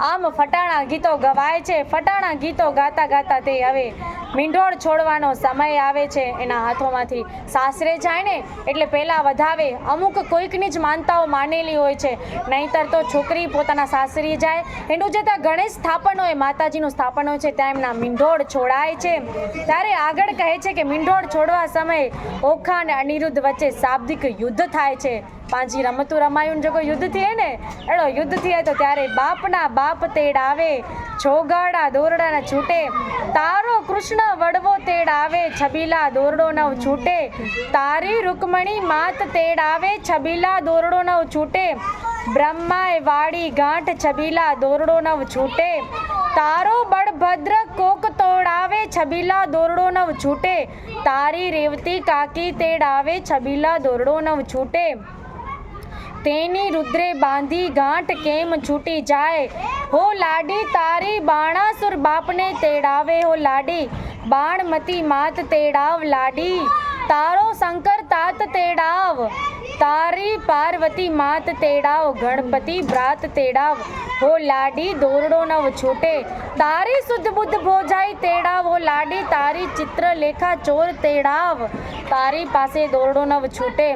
આમ ફટાણા ગીતો ગવાય છે. ફટાણા ગીતો ગાતા ગાતા તે હવે મીંઢોળ છોડવાનો સમય આવે છે. એના હાથોમાંથી સાસરે જાય ને એટલે પહેલાં વધાવે. અમુક કોઈકની જ માનતાઓ માનેલી હોય છે, નહીંતર તો છોકરી પોતાના સાસરી જાય એનું જે ત્યાં ગણેશ સ્થાપન હોય, માતાજીનું સ્થાપન હોય છે, ત્યાં એમના મીંઢોળ છોડાય છે. ત્યારે આગળ કહે છે કે મીંઢોળ છોડવા સમયે ઓખા અને અનિરુદ્ધ વચ્ચે શાબ્દિક યુદ્ધ થાય છે. પાંચી રમતું રમાયું જો કોઈ યુદ્ધ થયે ને એનો યુદ્ધ થયા તો ત્યારે બાપના બાપ તેડાવે છોગાડા દોરડાના છૂટે. તારો કૃષ્ણ વડવો તેડાવે છબીલા દોરડો નવ છૂટે. તારી રૂકમણી માત તેડાવે છબીલા દોરડો નવ છૂટે. બ્રહ્માએ વાડી ગાંઠ છબીલા દોરડો નવ છૂટે. તારો બળભદ્ર કોક તોડાવે છબીલા દોરડો નવ છૂટે. તારી રેવતી કાકી તેડાવે છબીલા દોરડો નવ છૂટે. તેની રુદ્રે બાંધી ગાંઠ કેમ છૂટી જાય. હો લાડી તારી બાણાસુર બાપને તેડાવે. હો લાડી બાણમતી માત તેડાવ લાડી. તારો શંકર તાત તેડાવ. તારી પાર્વતી માત તેડાવ. ગણપતિ ભ્રાત તેડાવ. હો લાડી દોરડો નવ છૂટે. તારી શુદ્ધ બુદ્ધ ભોજાઈ તેડાવ. હો લાડી તારી ચિત્રલેખા ચોર તેડાવ. તારી પાસે દોરડો નવ છૂટે.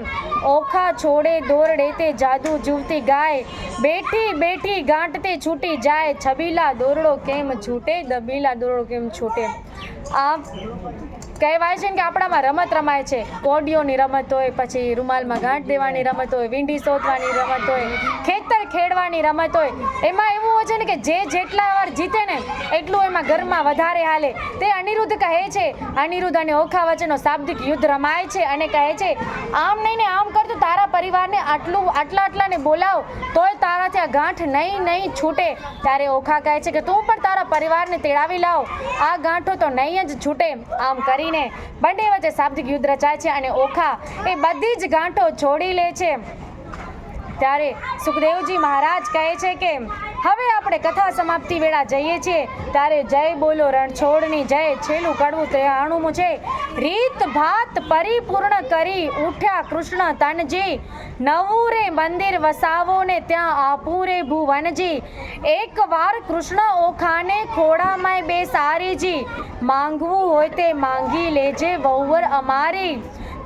ઓખા છોડે દોરડે તે જાદુ જુવતી ગાય. બેઠી બેઠી ગાંઠતે છૂટી જાય. છબીલા દોરડો કેમ છૂટે. દબીલા દોરડો કેમ છૂટે. આ કહેવાય છે કે આપણામાં રમત રમાય છે. કોડિયોની રમત હોય, પછી રૂમાલમાં ગાંઠ દેવાની રમત હોય, વીંડી શોધવાની રમત હોય, ખેતર ખેડવાની રમત હોય. એમાં એવું હોય છે ને કે જે જેટલા વાર જીતે ને એટલું એમાં ઘરમાં વધારે હાલે. તે અનિરુદ્ધ કહે છે, અનિરુદ્ધ અને ઓખા વચ્ચેનો શાબ્દિક યુદ્ધ રમાય છે અને કહે છે આમ નહીં ને આમ કરતું તારા પરિવારને આટલાને બોલાવ તોય તારાથી આ ગાંઠ નહીં છૂટે. ત્યારે ઓખા કહે છે કે તું પણ તારા પરિવારને તેડાવી લાવ, આ ગાંઠો તો નહીં જ છૂટે. આમ કરીને બંને વચ્ચે શાબ્દિક યુદ્ધ રચાય છે અને ઓખા એ બધી જ ગાંઠો છોડી લે છે. ત્યારે સુખદેવજી મહારાજ કહે છે કે હવે આપણે કથા સમાપ્તિ વેળા જઈએ છીએ. ત્યારે જય બોલો રણછોડની જય. છેલ્લું કડવું તે અણુમું છે. રીત ભાત પરિપૂર્ણ કરી ઉઠ્યા કૃષ્ણ તનજી. નવું રે મંદિર વસાવો ને ત્યાં આપું રે ભુવનજી. એકવાર કૃષ્ણ ઓખાને ખોડામાં બે સારીજી. માંગવું હોય તે માંગી લેજે વહુવર અમારી.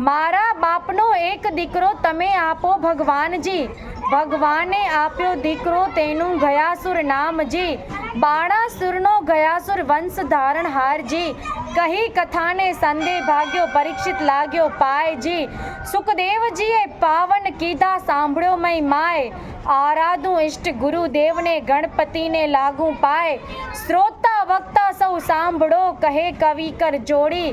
મારા બાપનો એક દીકરો તમે આપો ભગવાનજી. ભગવાને આપ્યો દીકરો તેનું ગયાસુર નામજી. બાણાસુરનો ગયાસુર વંશ ધારણ હારજી. કહી કથાને સંદેહ ભાગ્યો પરીક્ષિત લાગ્યો પાયજી. સુખદેવજીએ પાવન કીધા સાંભળ્યો મય માય. આરાધું ઇષ્ટ ગુરુદેવને ગણપતિને લાગુ પાય. શ્રોતા વક્તા સૌ સાંભળો કહે કવિ કર જોડી.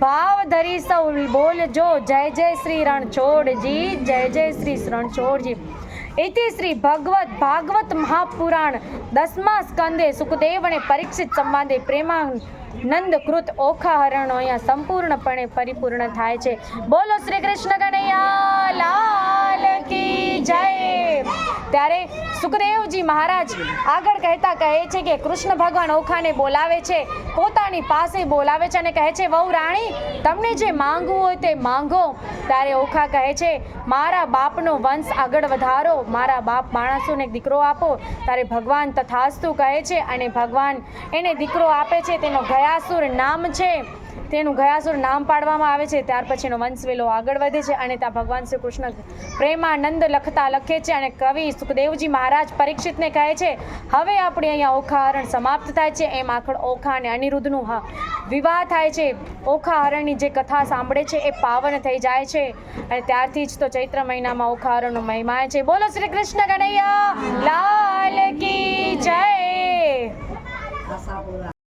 ભાવ ધરી સૌ બોલજો જય જય શ્રી રણછોડજી. જય જય શ્રી રણછોડજી. इति श्री भागवत महापुराण 10મા સ્કંદે સુખદેવ અને પરીક્ષિત સંવાદે પ્રેમાનંદ કૃત ઓખાહરણો અહીંયા સંપૂર્ણપણે પરિપૂર્ણ થાય છે. બોલો શ્રી કૃષ્ણ કનૈયા લાલ કી જય. ત્યારે સુખદેવજી મહારાજ આગળ કહેતા કહે છે કે કૃષ્ણ ભગવાન ઓખાને બોલાવે છે, પોતાની પાસે બોલાવે છે અને કહે છે, વહુ રાણી તમને જે માંગવું હોય તે માંગો. ત્યારે ઓખા કહે છે, મારા બાપનો વંશ આગળ વધારો, મારા બાપ માણસોને દીકરો આપો. ત્યારે ભગવાન તથાસ્તુ કહે છે અને ભગવાન એને દીકરો આપે છે. તેનો ગયાસુર નામ છે, તેનું ગયાસુર નામ પાડવામાં આવે છે. ત્યાર પછીનો વંશવેલો આગળ વધે છે અને ત્યાં ભગવાન શ્રી કૃષ્ણ પ્રેમાનંદ લખે છે અને કવિ સુખદેવજી મહારાજ પરીક્ષિતને કહે છે, હવે આપણે અહીંયા ઓખાહરણ સમાપ્ત થાય છે. એમ આખર ઓખા અને અનિરુદ્ધનું વિવાહ થાય છે. ઓખાહરણની જે કથા સાંભળે છે એ પાવન થઈ જાય છે અને ત્યારથી જ તો ચૈત્ર મહિનામાં ઓખાહરણનો મહિમા છે. બોલો શ્રી કૃષ્ણ કનૈયા લાલ કી જય.